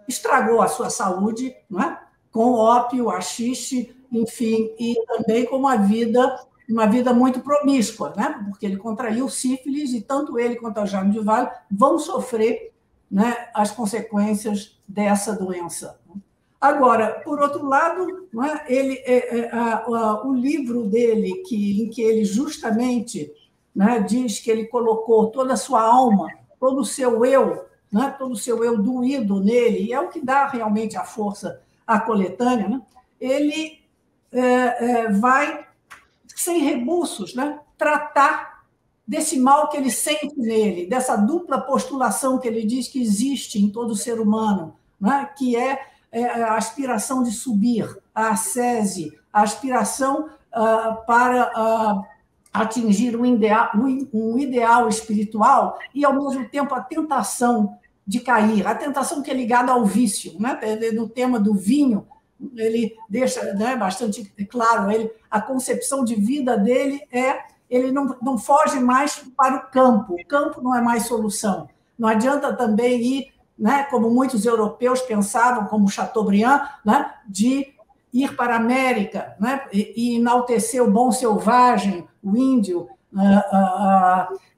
estragou a sua saúde, né? Com ópio, haxixe, enfim, e também com uma vida muito promíscua, né? Porque ele contraiu sífilis e tanto ele quanto a Jaime Duval vão sofrer, né, as consequências dessa doença. Agora, por outro lado, né, o livro dele, em que ele justamente, né, diz que ele colocou toda a sua alma, todo o seu eu, né, todo o seu eu doído nele, e é o que dá realmente a força à coletânea, né? Ele vai, sem rebuços, né, tratar desse mal que ele sente nele, dessa dupla postulação que ele diz que existe em todo ser humano, né, que é a aspiração de subir, a ascese, a aspiração para atingir um ideal espiritual e, ao mesmo tempo, a tentação de cair, a tentação que é ligada ao vício, né? No tema do vinho, ele deixa, né, bastante claro, a concepção de vida dele ele não foge mais para o campo não é mais solução. Não adianta também ir, né, como muitos europeus pensavam, como Chateaubriand, né, de ir para a América, né, e enaltecer o bom selvagem, o índio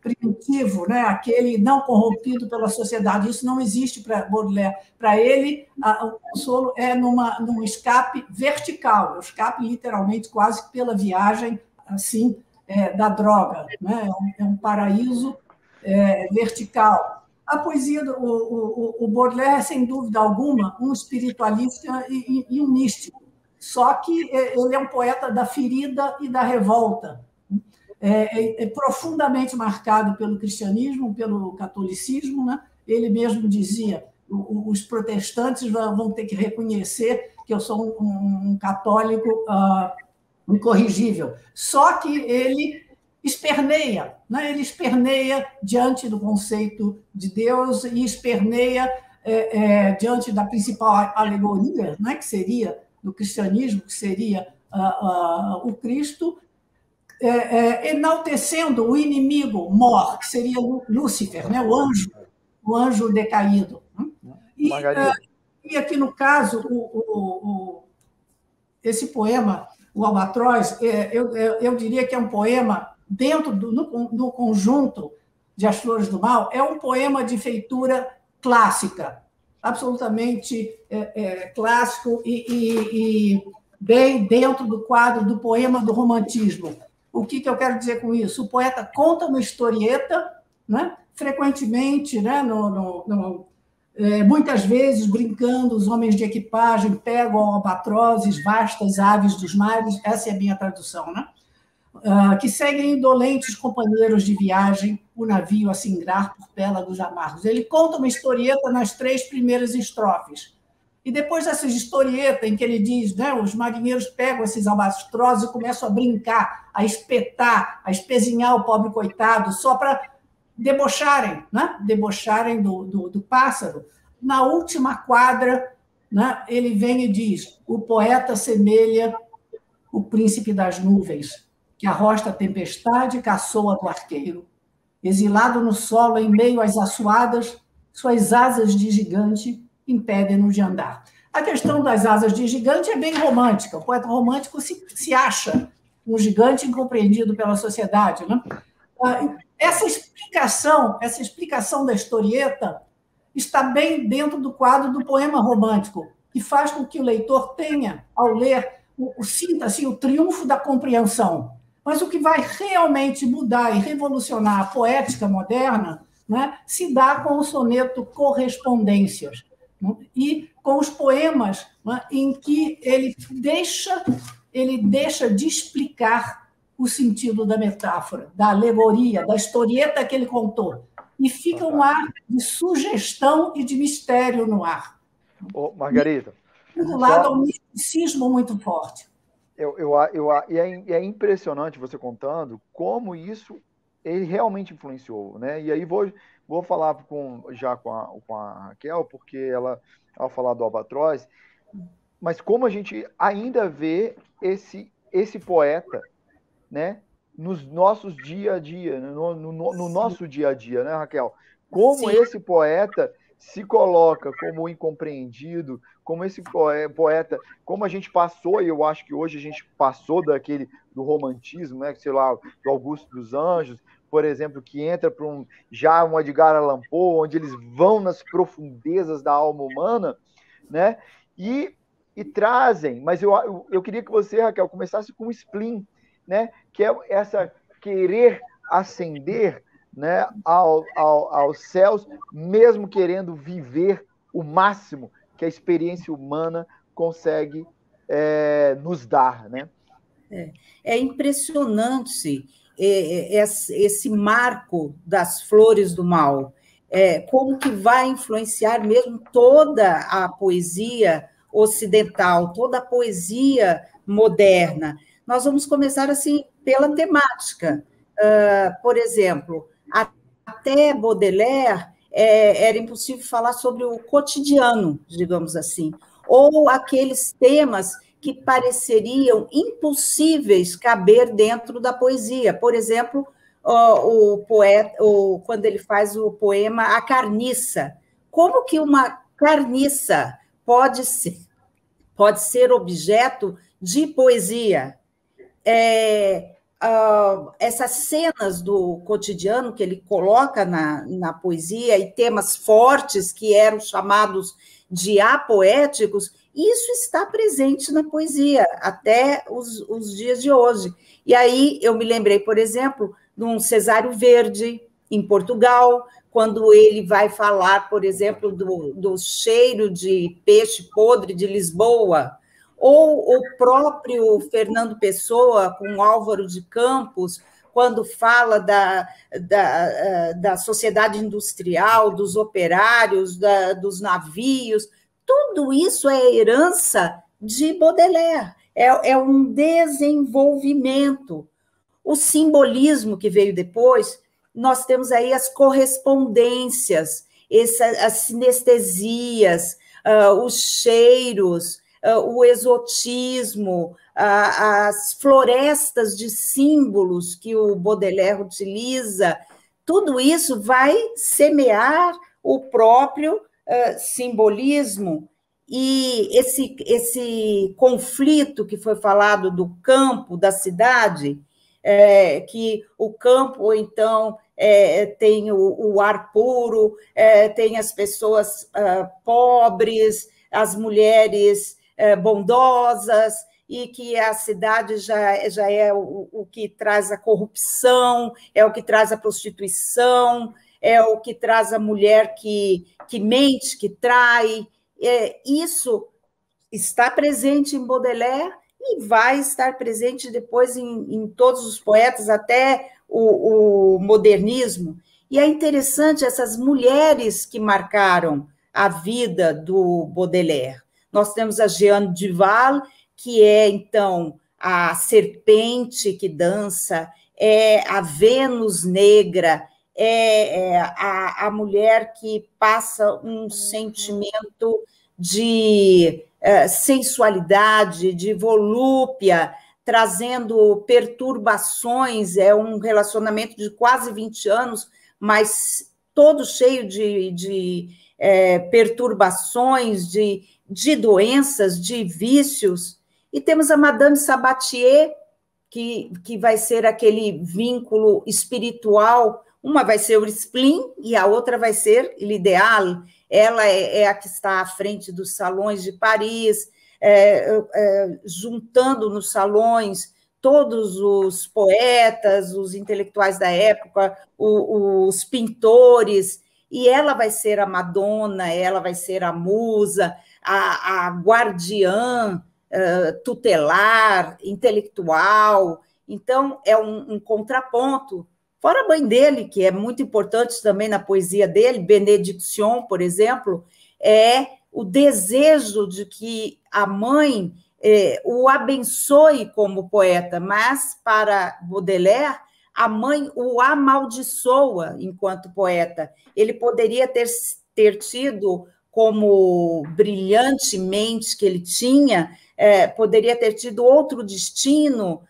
primitivo, né, aquele não corrompido pela sociedade. Isso não existe para Baudelaire. Para ele, o consolo é num escape vertical, escape literalmente quase pela viagem assim da droga, né? É um paraíso vertical. A poesia o Baudelaire é, sem dúvida alguma, um espiritualista e um místico, só que ele é um poeta da ferida e da revolta. É profundamente marcado pelo cristianismo, pelo catolicismo, né? Ele mesmo dizia, os protestantes vão ter que reconhecer que eu sou um católico incorrigível. Só que ele esperneia, né? Ele esperneia diante do conceito de Deus e esperneia diante da principal alegoria, né? Que seria do cristianismo, que seria o Cristo, enaltecendo o inimigo mor, que seria Lúcifer, né? O anjo decaído. E aqui, no caso, esse poema, o Albatroz, eu diria que é um poema, dentro do conjunto de As Flores do Mal, é um poema de feitura clássica, absolutamente clássico e bem dentro do quadro do poema do romantismo. O que eu quero dizer com isso? O poeta conta uma historieta, né? Frequentemente, né? Muitas vezes, brincando, os homens de equipagem pegam albatrozes, vastas aves dos mares, essa é a minha tradução, né? Que seguem indolentes companheiros de viagem, o navio a singrar por pélagos amargos. Ele conta uma historieta nas 3 primeiras estrofes. E depois dessa historieta em que ele diz, né, os marinheiros pegam esses albatrozes e começam a brincar, a espetar, a espezinhar o pobre coitado, só para debocharem, né? Debocharem do pássaro. Na última quadra, né, ele vem e diz, o poeta semelha o príncipe das nuvens, que arrosta a tempestade e caçoa do arqueiro. Exilado no solo, em meio às assoadas, suas asas de gigante impedem-no de andar. A questão das asas de gigante é bem romântica. O poeta romântico se acha um gigante incompreendido pela sociedade, né? Essa explicação da historieta está bem dentro do quadro do poema romântico, que faz com que o leitor tenha, ao ler, sinta assim, o triunfo da compreensão. Mas o que vai realmente mudar e revolucionar a poética moderna, né, se dá com o soneto Correspondências, né, e com os poemas, né, em que ele deixa de explicar o sentido da metáfora, da alegoria, da historieta que ele contou. E fica um ar de sugestão e de mistério no ar. Ô, Margarida. Vinculado ao misticismo muito forte. É impressionante você contando como isso ele realmente influenciou, né? E aí vou falar já com a Raquel, porque ela falar do Albatroz, mas como a gente ainda vê esse poeta, né? Nos nossos dia a dia, no nosso dia a dia, né, Raquel? Como Sim. Esse poeta se coloca como incompreendido, como esse poeta, como a gente passou, e eu acho que hoje a gente passou do romantismo, né, sei lá, do Augusto dos Anjos, por exemplo, que entra para um Edgar Allan Poe, onde eles vão nas profundezas da alma humana, né, e trazem, mas eu queria que você, Raquel, começasse com o spleen, né, que é essa querer ascender, né, aos céus, mesmo querendo viver o máximo que a experiência humana consegue nos dar, né? É impressionante esse marco das flores do mal, como que vai influenciar mesmo toda a poesia ocidental, toda a poesia moderna. Nós vamos começar assim pela temática. Por exemplo, até Baudelaire era impossível falar sobre o cotidiano, digamos assim, ou aqueles temas que pareceriam impossíveis caber dentro da poesia. Por exemplo, o poeta, quando ele faz o poema A Carniça. Como que uma carniça pode ser objeto de poesia? Essas cenas do cotidiano que ele coloca na poesia e temas fortes que eram chamados de apoéticos, isso está presente na poesia até os dias de hoje. E aí eu me lembrei, por exemplo, de um Cesário Verde, em Portugal, quando ele vai falar, por exemplo, do cheiro de peixe podre de Lisboa, ou o próprio Fernando Pessoa, com Álvaro de Campos, quando fala da sociedade industrial, dos operários, dos navios. Tudo isso é herança de Baudelaire, é um desenvolvimento. O simbolismo que veio depois, nós temos aí as correspondências, as sinestesias, os cheiros, o exotismo, as florestas de símbolos que o Baudelaire utiliza, tudo isso vai semear o próprio simbolismo. E esse conflito que foi falado do campo, da cidade, que o campo, então, tem o ar puro, tem as pessoas pobres, as mulheres bondosas, e que a cidade já é o que traz a corrupção, é o que traz a prostituição, é o que traz a mulher que mente, que trai. Isso está presente em Baudelaire e vai estar presente depois em todos os poetas, até o modernismo. E é interessante essas mulheres que marcaram a vida do Baudelaire. Nós temos a Jeanne Duval, que é, então, a serpente que dança, é a Vênus negra, a mulher que passa um sentimento de sensualidade, de volúpia, trazendo perturbações, é um relacionamento de quase 20 anos, mas todo cheio de perturbações, de doenças, de vícios. E temos a Madame Sabatier, que vai ser aquele vínculo espiritual, uma vai ser o spleen e a outra vai ser l'idéal. Ela é a que está à frente dos salões de Paris, juntando nos salões todos os poetas, os intelectuais da época, os pintores, e ela vai ser a Madonna, ela vai ser a musa, a guardiã tutelar, intelectual. Então, é um contraponto. Fora a mãe dele, que é muito importante também na poesia dele, Benediction, por exemplo, é o desejo de que a mãe o abençoe como poeta, mas, para Baudelaire, a mãe o amaldiçoa enquanto poeta. Ele poderia ter tido, como brilhante mente que ele tinha, poderia ter tido outro destino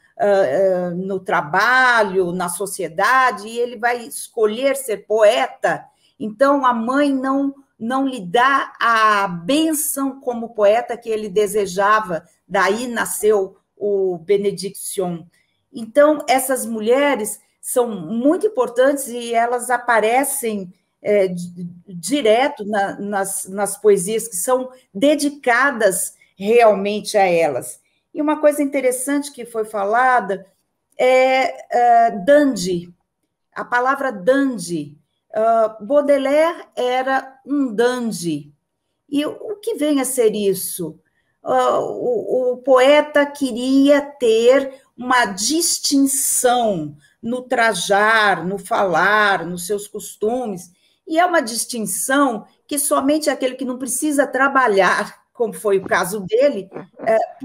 no trabalho, na sociedade, e ele vai escolher ser poeta. Então, a mãe não lhe dá a bênção como poeta que ele desejava, daí nasceu o Benediction. Então, essas mulheres são muito importantes e elas aparecem direto nas poesias que são dedicadas realmente a elas. E uma coisa interessante que foi falada é dandy, a palavra dandy. Baudelaire era um dandy. E o que vem a ser isso? O poeta queria ter uma distinção no trajar, no falar, nos seus costumes, e é uma distinção que somente aquele que não precisa trabalhar, como foi o caso dele,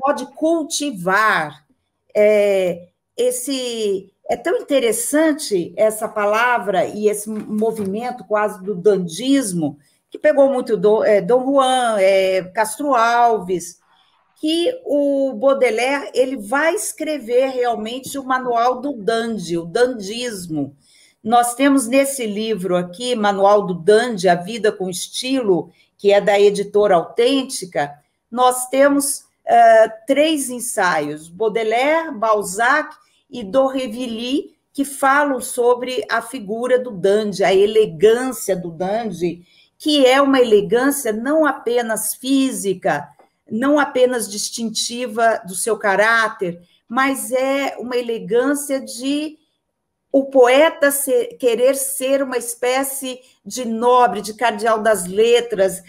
pode cultivar. É tão interessante essa palavra e esse movimento quase do dandismo, que pegou muito Dom Juan, Castro Alves, que o Baudelaire ele vai escrever realmente o manual do dandy, o dandismo. Nós temos nesse livro aqui, Manual do Dandy, A Vida com Estilo, que é da editora Autêntica, nós temos 3 ensaios, Baudelaire, Balzac e D'Aurevilly, que falam sobre a figura do dandy, a elegância do dandy, que é uma elegância não apenas física, não apenas distintiva do seu caráter, mas é uma elegância de o poeta querer ser uma espécie de nobre, de cardeal das letras,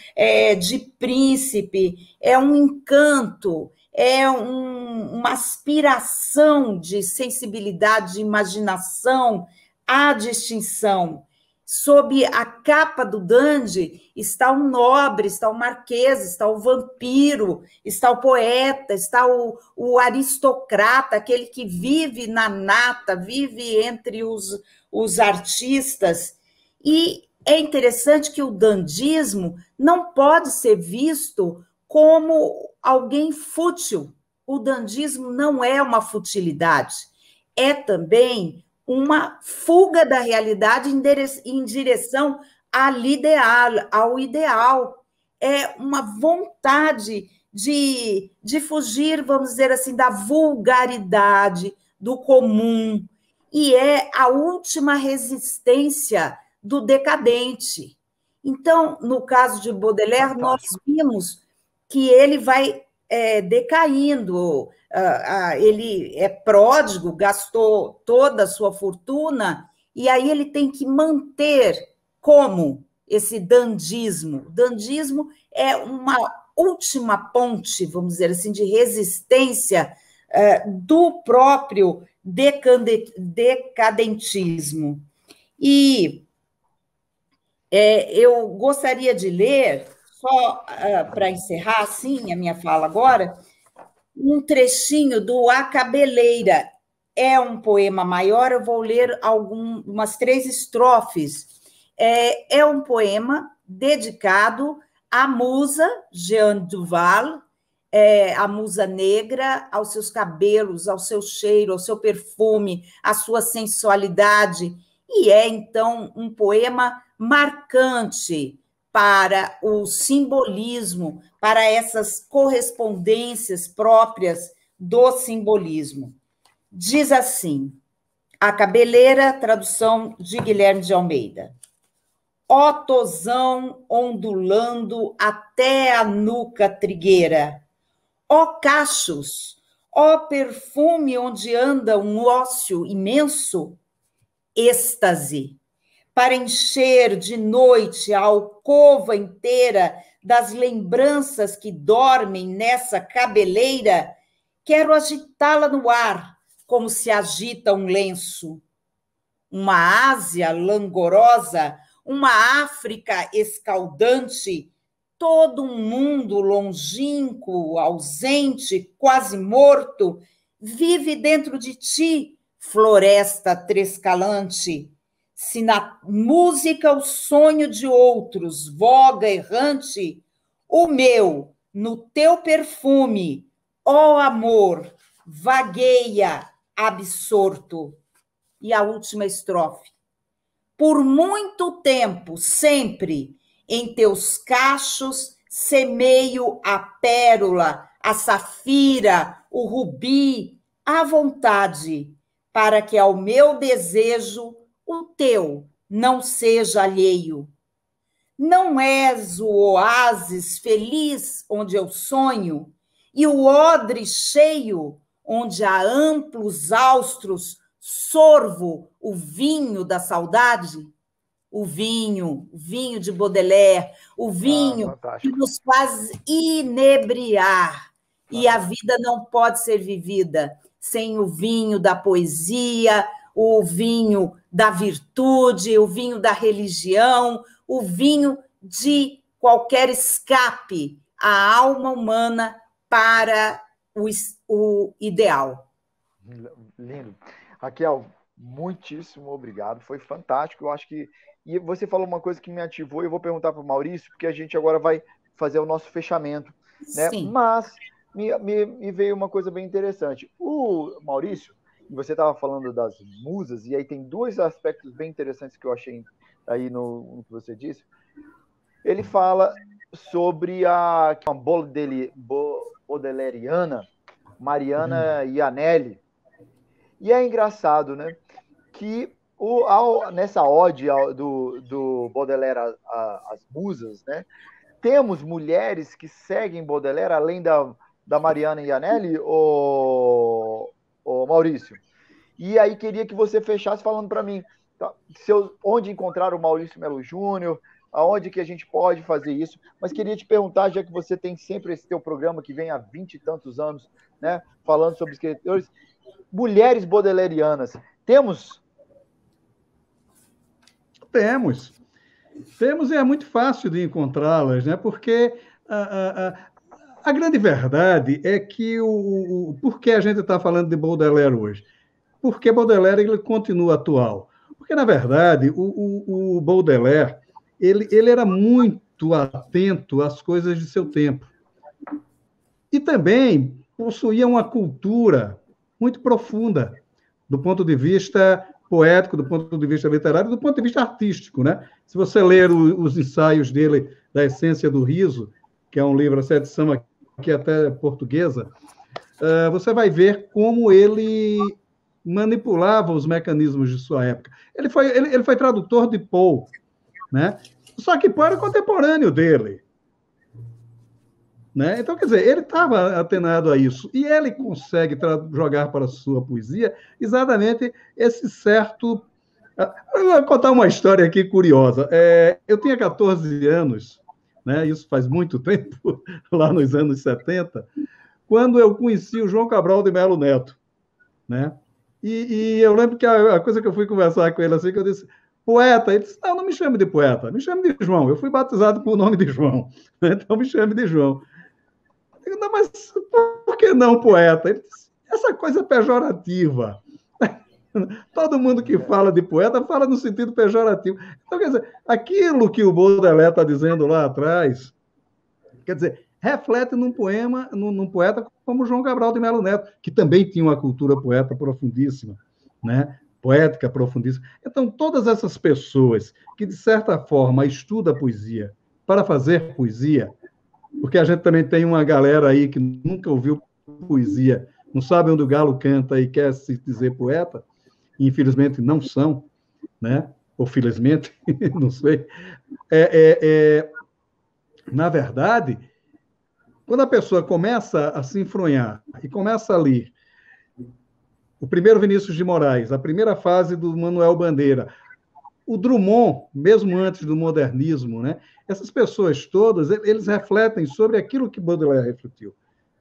de príncipe, é um encanto, é uma aspiração de sensibilidade, de imaginação à distinção. Sob a capa do dandy está um nobre, está o marquês, está o vampiro, está o poeta, está o aristocrata, aquele que vive na nata, vive entre os artistas. E é interessante que o dandismo não pode ser visto como alguém fútil. O dandismo não é uma futilidade, é também uma fuga da realidade em direção ao ideal. É uma vontade de fugir, vamos dizer assim, da vulgaridade, do comum, e é a última resistência do decadente. Então, no caso de Baudelaire, nós vimos que ele vai decaindo, ele é pródigo, gastou toda a sua fortuna, e aí ele tem que manter como esse dandismo. O dandismo é uma última ponte, vamos dizer assim, de resistência do próprio decadentismo. E eu gostaria de ler, só para encerrar assim a minha fala agora, um trechinho do A Cabeleira. É um poema maior, eu vou ler umas 3 estrofes. É um poema dedicado à musa Jeanne Duval, a musa negra, aos seus cabelos, ao seu cheiro, ao seu perfume, à sua sensualidade. E é, então, um poema marcante para o simbolismo, para essas correspondências próprias do simbolismo. Diz assim, A Cabeleira, tradução de Guilherme de Almeida. Ó tosão ondulando até a nuca trigueira, ó cachos, Ó perfume onde anda um ócio imenso, êxtase, para encher de noite a alcova inteira das lembranças que dormem nessa cabeleira, quero agitá-la no ar, como se agita um lenço. Uma Ásia langorosa, uma África escaldante, todo um mundo longínquo, ausente, quase morto, vive dentro de ti, floresta trescalante. Se na música o sonho de outros voga errante, o meu, no teu perfume, ó amor, vagueia absorto. E a última estrofe. Por muito tempo, sempre, em teus cachos, semeio a pérola, a safira, o rubi, à vontade, para que ao meu desejo o teu não seja alheio. Não és o oásis feliz onde eu sonho, e o odre cheio onde há amplos austros sorvo o vinho da saudade? O vinho de Baudelaire, o vinho que nos faz inebriar. E a vida não pode ser vivida sem o vinho da poesia, o vinho da virtude, o vinho da religião, o vinho de qualquer escape à alma humana para o ideal. Lindo. Raquel, muitíssimo obrigado, foi fantástico. Eu acho que. E você falou uma coisa que me ativou, e eu vou perguntar para o Maurício, porque a gente agora vai fazer o nosso fechamento. Né? Sim. Mas me veio uma coisa bem interessante. O Maurício, você estava falando das musas, e aí tem dois aspectos bem interessantes que eu achei aí no que você disse. Ele fala sobre a Baudeleriana, Mariana Iannelli. E é engraçado, né, que nessa ode do Baudelaire às musas, né, temos mulheres que seguem Baudelaire, além da Mariana Iannelli, o Maurício. E aí queria que você fechasse falando para mim, tá, onde encontrar o Maurício Melo Júnior, aonde que a gente pode fazer isso, mas queria te perguntar, já que você tem sempre esse teu programa que vem há 20 e tantos anos, né, falando sobre escritores, mulheres baudelerianas, temos? Temos, e é muito fácil de encontrá-las, né? Porque a grande verdade é que por que a gente está falando de Baudelaire hoje? Porque Baudelaire ele continua atual. Porque, na verdade, o Baudelaire ele era muito atento às coisas de seu tempo. E também possuía uma cultura muito profunda, do ponto de vista poético, do ponto de vista literário, do ponto de vista artístico, né? Se você ler os ensaios dele, da Essência do Riso, que é um livro, essa edição aqui até portuguesa, você vai ver como ele manipulava os mecanismos de sua época. Ele foi tradutor de Poe, né? Só que Poe era contemporâneo dele. Né? Então, quer dizer, ele estava atenado a isso, e ele consegue jogar para a sua poesia exatamente esse certo... Eu vou contar uma história aqui curiosa. Eu tinha 14 anos, né? Isso faz muito tempo, lá nos anos 70, quando eu conheci o João Cabral de Melo Neto. Né? E eu lembro que a coisa que eu fui conversar com ele, assim, que eu disse, poeta, ele disse, não me chame de poeta, me chame de João, eu fui batizado por nome de João, né? Então me chame de João. Eu digo, não, mas por que não poeta? Ele disse, essa coisa é pejorativa. Todo mundo que fala de poeta fala no sentido pejorativo. Então, quer dizer, aquilo que o Baudelaire está dizendo lá atrás, quer dizer, reflete num poeta como João Cabral de Melo Neto, que também tinha uma cultura poeta profundíssima, né? Poética profundíssima. Então, todas essas pessoas que, de certa forma, estudam a poesia para fazer poesia, porque a gente também tem uma galera aí que nunca ouviu poesia, não sabe onde o galo canta e quer se dizer poeta, e infelizmente não são, né? Ou felizmente, não sei. Na verdade, quando a pessoa começa a se enfronhar e começa a ler o primeiro Vinícius de Moraes, a primeira fase do Manuel Bandeira, o Drummond, mesmo antes do modernismo, né? Essas pessoas todas, eles refletem sobre aquilo que Baudelaire refletiu.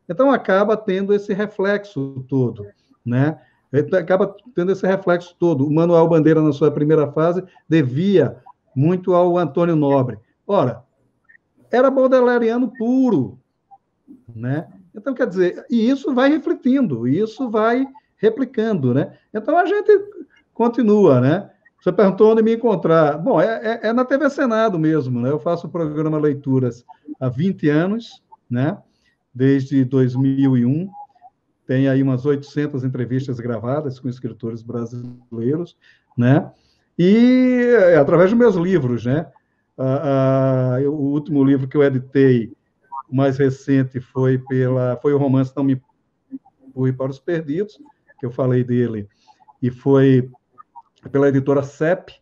Então, acaba tendo esse reflexo todo, né? Acaba tendo esse reflexo todo. O Manuel Bandeira, na sua primeira fase, devia muito ao Antônio Nobre. Ora, era baudelairiano puro, né? Então, quer dizer, e isso vai refletindo, isso vai replicando, né? Então, a gente continua, né? Você perguntou onde me encontrar. Bom, é na TV Senado mesmo, né? Eu faço o programa Leituras há 20 anos, né? Desde 2001. Tem aí umas 800 entrevistas gravadas com escritores brasileiros, né? E através dos meus livros, né? O último livro que eu editei, o mais recente, foi o romance Não Me Empurre para os Perdidos, que eu falei dele, e foi pela editora CEP,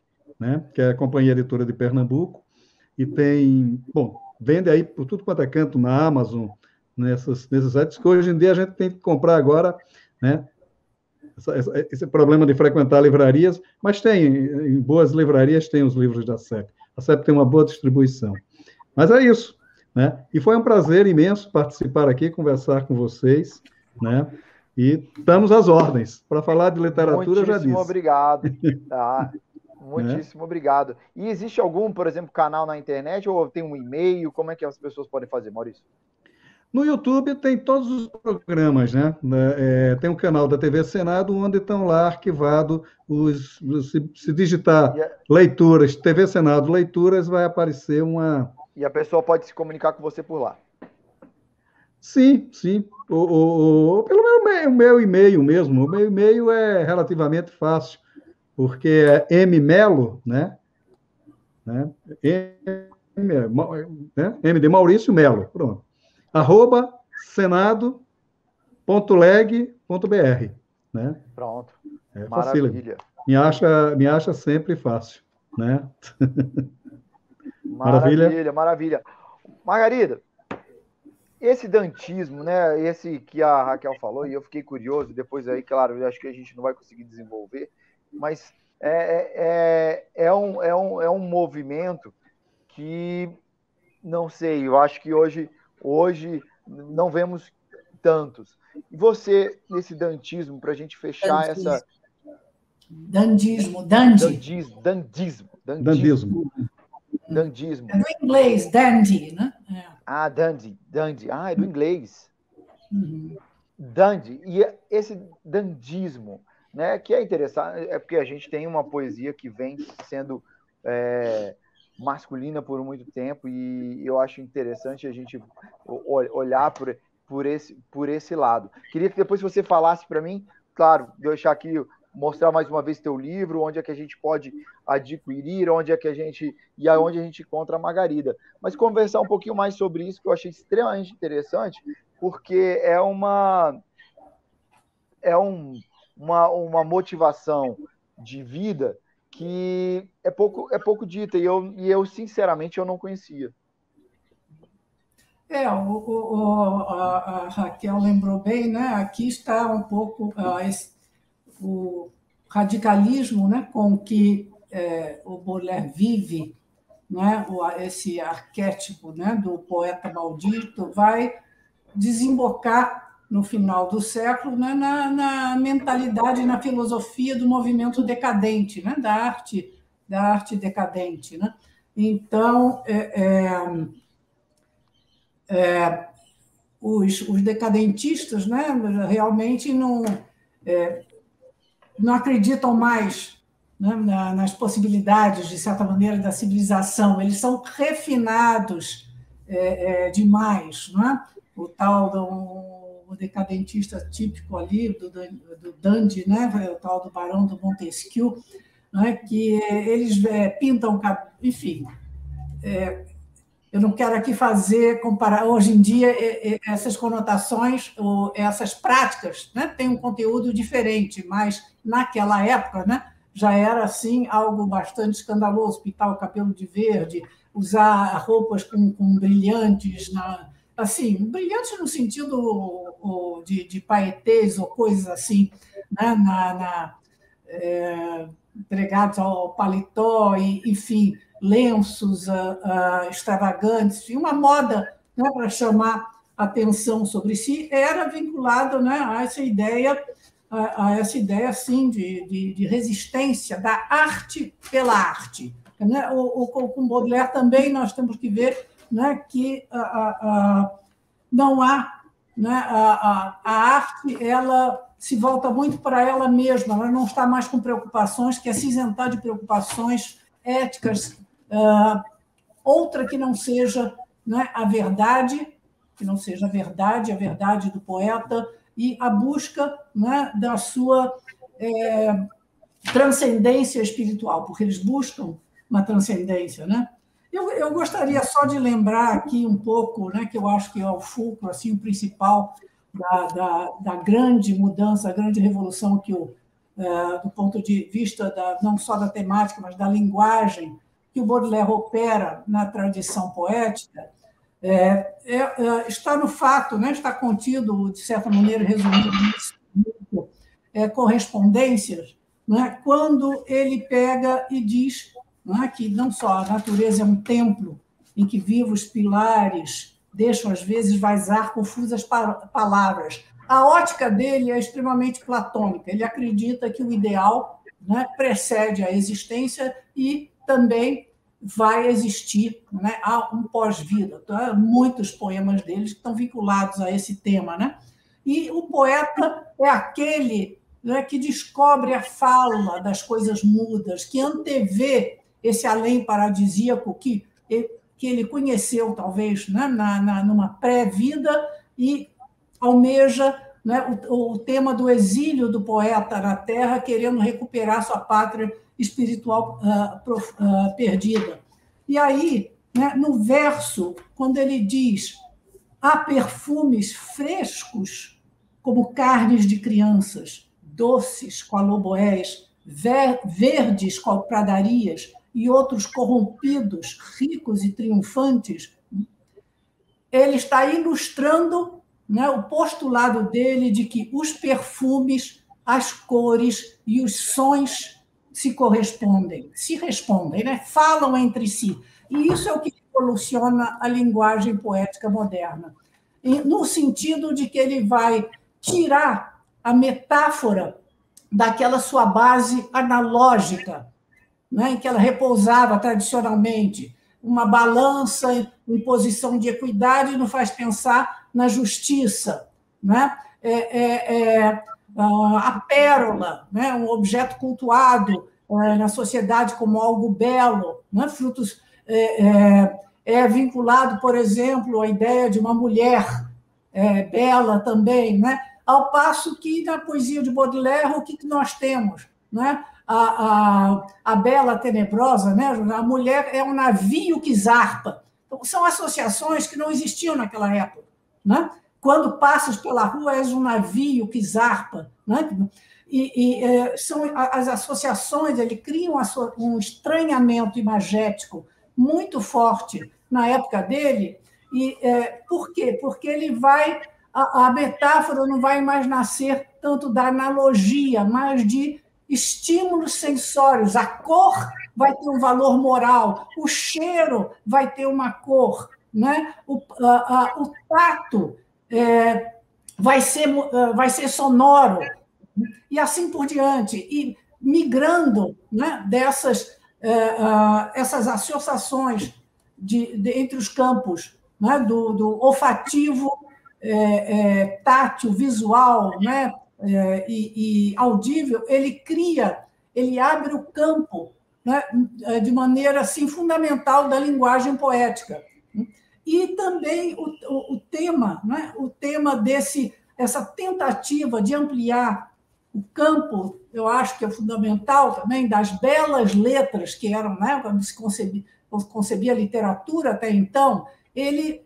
né? Que é a Companhia Editora de Pernambuco, e tem, bom, vende aí por tudo quanto é canto na Amazon, nesses sites, que hoje em dia a gente tem que comprar agora, né? Esse problema de frequentar livrarias, mas tem, em boas livrarias, tem os livros da CEP. A CEP tem uma boa distribuição. Mas é isso, né? E foi um prazer imenso participar aqui, conversar com vocês, né? E estamos às ordens. Para falar de literatura, já disse. Muitíssimo obrigado. Tá? Muitíssimo obrigado. E existe algum, por exemplo, canal na internet, ou tem um e-mail? Como é que as pessoas podem fazer, Maurício? No YouTube tem todos os programas, né? Tem um canal da TV Senado, onde estão lá arquivados se digitar leituras, TV Senado Leituras, vai aparecer uma... E a pessoa pode se comunicar com você por lá? Sim, sim. Pelo meu e-mail mesmo. O meu e-mail é relativamente fácil, porque é mmelo, né? M de Maurício Melo, pronto. @senado.leg.br, né? Pronto. Maravilha. Me acha sempre fácil, né? Maravilha, maravilha. Margarida, esse dantismo, né? Esse que a Raquel falou, e eu fiquei curioso, depois aí, claro, eu acho que a gente não vai conseguir desenvolver, mas é um movimento que, não sei, eu acho que hoje não vemos tantos. E você, nesse dantismo, para a gente fechar essa... Dandismo. Dandismo. É do inglês, dandy, né? Ah, dandy. Ah, é do inglês. Uhum. Dandy. E esse dandismo, né, que é interessante, é porque a gente tem uma poesia que vem sendo masculina por muito tempo, e eu acho interessante a gente olhar por esse lado. Queria que depois você falasse para mim, claro, deixar aqui, mostrar mais uma vez teu livro, onde é que a gente pode adquirir, onde a gente encontra a Margarida. Mas conversar um pouquinho mais sobre isso, que eu achei extremamente interessante, porque é uma motivação de vida que é pouco dita, e eu sinceramente eu não conhecia. A Raquel lembrou bem, né? Aqui está um pouco o radicalismo, né, com que o Baudelaire vive, né, esse arquétipo, né, do poeta maldito, vai desembocar no final do século, né, na mentalidade, na filosofia do movimento decadente, né, da arte decadente, né? Então, os decadentistas, né, realmente não acreditam mais, né, nas possibilidades, de certa maneira, da civilização. Eles são refinados demais, né? O tal do decadentista típico ali, do dandy, né? O tal do Barão do Montesquieu, né? Que eles pintam... Enfim, eu não quero aqui comparar. Hoje em dia, essas conotações, ou essas práticas, né, têm um conteúdo diferente, mas naquela época, né, já era assim, algo bastante escandaloso, pintar o cabelo de verde, usar roupas com brilhantes assim, brilhantes no sentido de paetês ou coisas assim, né? Empregados ao paletó, e, enfim, lenços extravagantes, e uma moda, né, para chamar atenção sobre si, era vinculado, né, a essa ideia assim, de resistência da arte pela arte. Né? Com Baudelaire também nós temos que ver, né, que não há, né, a arte, ela se volta muito para ela mesma, ela não está mais com preocupações, quer se isentar de preocupações éticas, outra que não seja, né, a verdade, que não seja a verdade do poeta, e a busca, né, da sua transcendência espiritual, porque eles buscam uma transcendência, né? Eu gostaria só de lembrar aqui um pouco, né, que eu acho que é o fulcro, assim, o principal da grande mudança, a grande revolução que do ponto de vista não só da temática, mas da linguagem que o Baudelaire opera na tradição poética, está no fato, né, está contido, de certa maneira, resumido nisso, correspondências, né, quando ele pega e diz, né, que não só a natureza é um templo em que vivos pilares deixam, às vezes, vazar confusas palavras. A ótica dele é extremamente platônica. Ele acredita que o ideal, né, precede a existência e também vai existir, né, há um pós-vida. Tá? Muitos poemas deles estão vinculados a esse tema. Né? E o poeta é aquele, né, que descobre a fala das coisas mudas, que antevê esse além paradisíaco que ele conheceu, talvez, né, numa pré-vida, e almeja, né, o tema do exílio do poeta na Terra, querendo recuperar sua pátria espiritual perdida. E aí, né, no verso, quando ele diz: há perfumes frescos como carnes de crianças, doces qual aloboés, verdes qual pradarias, e outros corrompidos, ricos e triunfantes, ele está ilustrando, né, o postulado dele de que os perfumes, as cores e os sons se respondem, né, falam entre si. E isso é o que revoluciona a linguagem poética moderna, no sentido de que ele vai tirar a metáfora daquela sua base analógica, né, em que ela repousava tradicionalmente. Uma balança em posição de equidade nos faz pensar na justiça. Né? A pérola, né, um objeto cultuado na sociedade como algo belo, né? Frutos, vinculado, por exemplo, à ideia de uma mulher bela também, né? Ao passo que na poesia de Baudelaire, o que nós temos? Né? A bela tenebrosa, né? A mulher é um navio que zarpa. Então, são associações que não existiam naquela época. Né? Quando passas pela rua, és um navio que zarpa. Né? São as associações, ele cria um estranhamento imagético muito forte na época dele. Por quê? Porque ele vai... A metáfora não vai mais nascer tanto da analogia, mas de estímulos sensórios. A cor vai ter um valor moral, o cheiro vai ter uma cor, né? O tato vai ser sonoro, e assim por diante. E migrando, né, essas associações entre os campos, né, do olfativo, tátil, visual, né, e audível, ele abre o campo, né, de maneira assim, fundamental da linguagem poética. E também o tema, né, o tema essa tentativa de ampliar o campo, eu acho que é fundamental também, das belas letras, que eram, né, quando se concebia a literatura até então, ele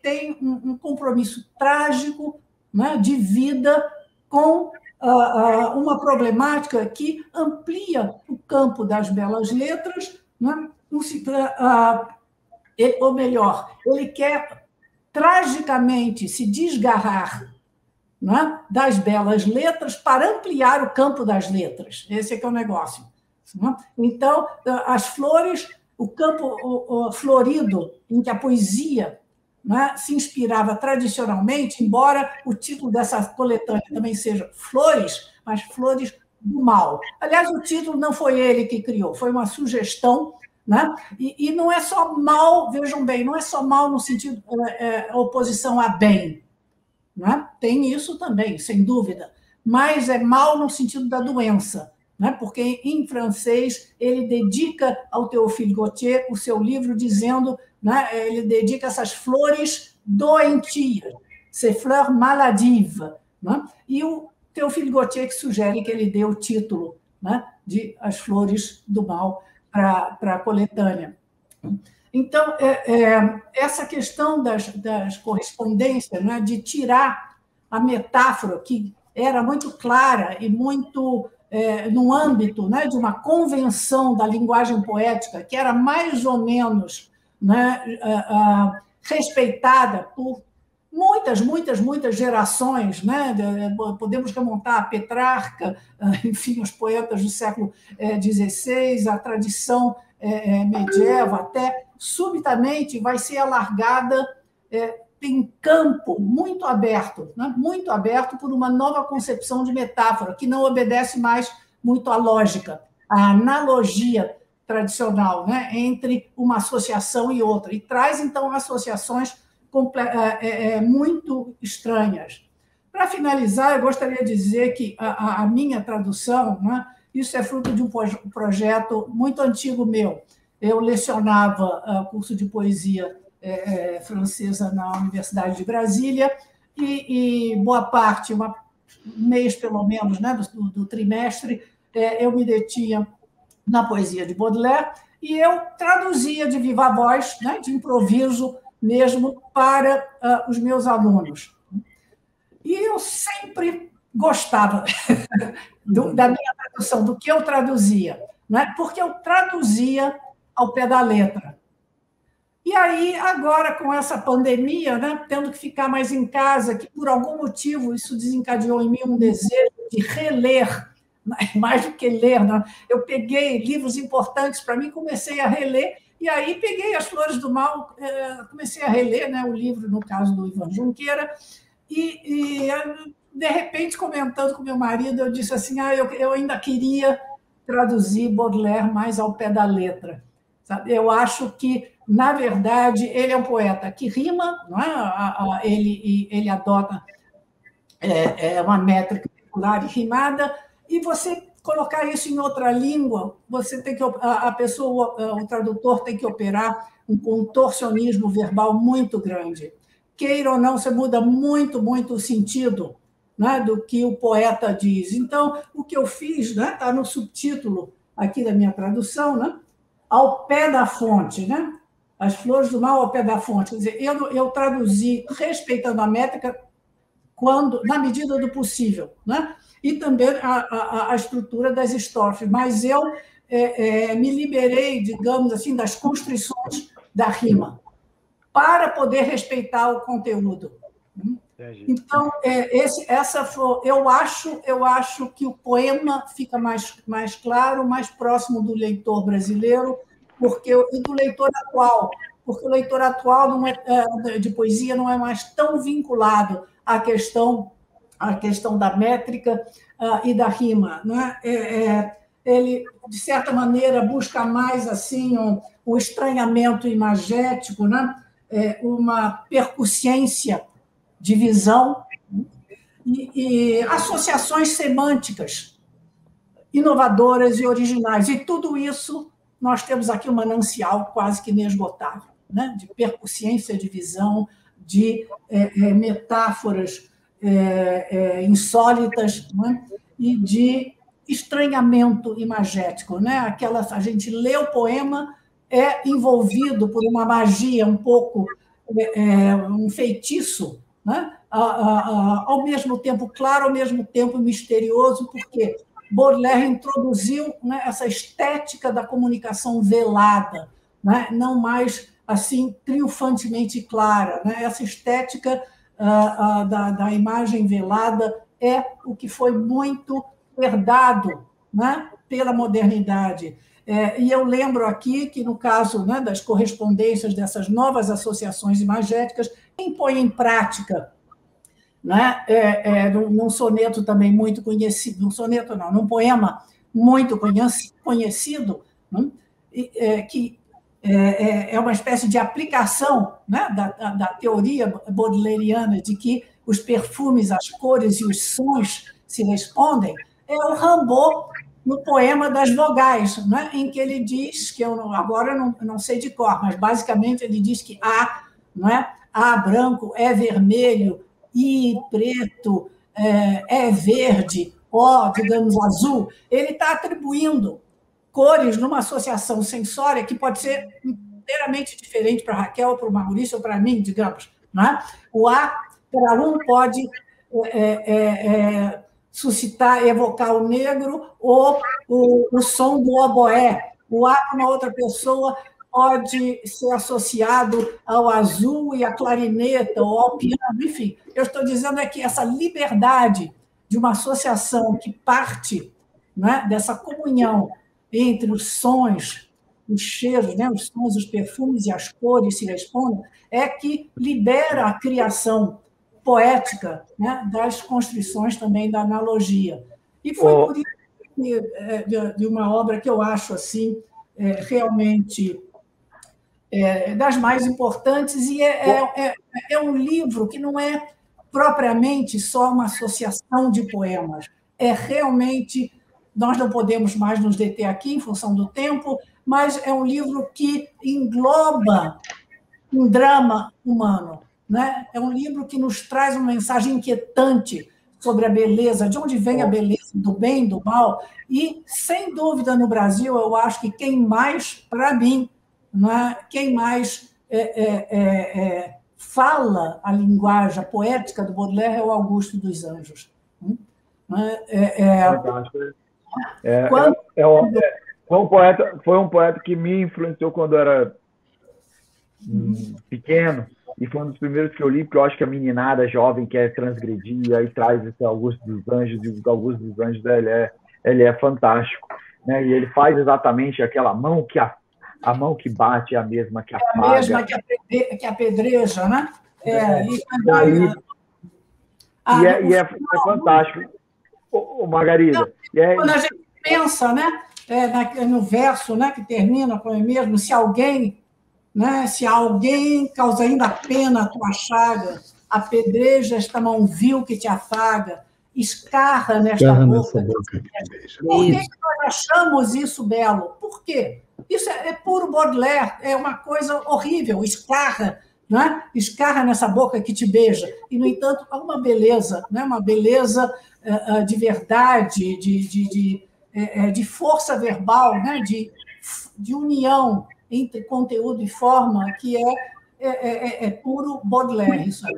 tem um compromisso trágico, né, de vida com uma problemática que amplia o campo das belas letras, né, ou melhor, ele quer tragicamente se desgarrar, né, das belas letras para ampliar o campo das letras. Esse é que é o negócio. Né? Então, as flores, o campo florido em que a poesia, né, se inspirava tradicionalmente, embora o título dessa coletânea também seja Flores, mas Flores do Mal. Aliás, o título não foi ele que criou, foi uma sugestão, né? E não é só mal, vejam bem, não é só mal no sentido oposição a bem, né? Tem isso também, sem dúvida, mas é mal no sentido da doença, né? Porque em francês ele dedica ao Théophile Gautier o seu livro dizendo, né, ele dedica essas flores doentias, ces fleurs maladives, né? E o Théophile Gautier que sugere que ele dê o título, né, de As Flores do Mal para a coletânea. Então, essa questão das correspondências, né, de tirar a metáfora, que era muito clara e muito no âmbito, né, de uma convenção da linguagem poética, que era mais ou menos, né, respeitada por muitas gerações, né? Podemos remontar a Petrarca, enfim, os poetas do século XVI, a tradição medieval, até subitamente vai ser alargada em campo muito aberto, né? Muito aberto por uma nova concepção de metáfora, que não obedece mais muito à lógica, à analogia tradicional, né? Entre uma associação e outra, e traz, então, associações muito estranhas. Para finalizar, eu gostaria de dizer que a minha tradução, né, isso é fruto de um projeto muito antigo meu. Eu lecionava curso de poesia francesa na Universidade de Brasília e boa parte, um mês pelo menos, né, do trimestre, eu me detinha na poesia de Baudelaire e eu traduzia de viva voz, né, de improviso mesmo, para os meus alunos. E eu sempre gostava da minha tradução, do que eu traduzia, né? Porque eu traduzia ao pé da letra. E aí, agora, com essa pandemia, né, tendo que ficar mais em casa, que por algum motivo isso desencadeou em mim um desejo de reler, mais do que ler, né? Eu peguei livros importantes para mim, comecei a reler, e aí peguei As Flores do Mal, comecei a reler, né, o livro, no caso do Ivan Junqueira, e de repente, comentando com meu marido, eu disse assim, eu ainda queria traduzir Baudelaire mais ao pé da letra. Sabe? Eu acho que, na verdade, ele é um poeta que rima, não é? Ele adota uma métrica popular e rimada, e você colocar isso em outra língua, você tem que o tradutor tem que operar um contorcionismo verbal muito grande. Queira ou não, você muda muito o sentido, né, do que o poeta diz. Então, o que eu fiz, né, está no subtítulo aqui da minha tradução, né, ao pé da fonte, né? As Flores do Mal ao pé da fonte. Quer dizer, eu traduzi respeitando a métrica na medida do possível, né? E também a estrutura das estrofes, mas eu me liberei, digamos assim, das constrições da rima, para poder respeitar o conteúdo. Então, eu acho que o poema fica mais claro, mais próximo do leitor brasileiro, e do leitor atual, porque o leitor atual de poesia não é mais tão vinculado à questão da métrica e da rima, né? Ele, de certa maneira, busca mais assim um estranhamento imagético, né? Uma percussiência de visão e associações semânticas inovadoras e originais. E tudo isso nós temos aqui um manancial quase que inesgotável, né? De percussiência de visão, de metáforas insólitas, né? E de estranhamento imagético, né? A gente lê o poema, é envolvido por uma magia um pouco, um feitiço, né? Ao mesmo tempo claro, ao mesmo tempo misterioso, porque Baudelaire introduziu, né, essa estética da comunicação velada, né? Não mais assim triunfantemente clara, né? Essa estética da imagem velada é o que foi muito herdado, né, pela modernidade. E eu lembro aqui que, no caso, né, das correspondências dessas novas associações imagéticas, quem põe em prática, né, num soneto também muito conhecido, num poema muito conhecido, né, que é uma espécie de aplicação, né, da teoria baudelaireana de que os perfumes, as cores e os sons se respondem, é o Rimbaud no poema das vogais, né, em que ele diz, que eu agora não sei de cor, mas basicamente ele diz que A, né, A branco, é vermelho, I preto, é verde, O, digamos, azul. Ele está atribuindo cores numa associação sensória que pode ser inteiramente diferente para a Raquel, para o Maurício ou para mim, digamos. Né? O A, para um, pode suscitar, evocar o negro ou o som do oboé. O A, para uma outra pessoa, pode ser associado ao azul e à clarineta ou ao piano. Enfim, eu estou dizendo é que essa liberdade de uma associação que parte, né, dessa comunhão entre os sons, os cheiros, né, os sons, os perfumes e as cores se respondem, é que libera a criação poética, né, das construções também da analogia. E foi por isso que, de uma obra que eu acho assim realmente das mais importantes, e é um livro que não é propriamente só uma associação de poemas, é realmente... Nós não podemos mais nos deter aqui, em função do tempo, mas é um livro que engloba um drama humano, né? É um livro que nos traz uma mensagem inquietante sobre a beleza, de onde vem a beleza, do bem, do mal. E, sem dúvida, no Brasil, eu acho que quem mais, para mim, né, quem mais fala a linguagem poética do Baudelaire é o Augusto dos Anjos. Foi um poeta que me influenciou quando eu era pequeno, e foi um dos primeiros que eu li, porque eu acho que a meninada jovem quer transgredir, e aí traz esse Augusto dos Anjos, e o Augusto dos Anjos ele é fantástico, né? E ele faz exatamente aquela mão que a mão que bate é a mesma que apaga. É a mesma que apedreja, né? E é fantástico. Margarida. Quando a gente pensa, né, no verso, né, que termina com ele mesmo, se alguém causa ainda pena a tua chaga, apedreja esta mão vil que te afaga, escarra nesta boca que te beija. Por que nós achamos isso belo? Por quê? Isso é puro Baudelaire, é uma coisa horrível, escarra, né? Escarra nessa boca que te beija. E, no entanto, há uma beleza, né? Uma beleza de verdade, de força verbal, né? de união entre conteúdo e forma, que é puro Baudelaire, isso aí.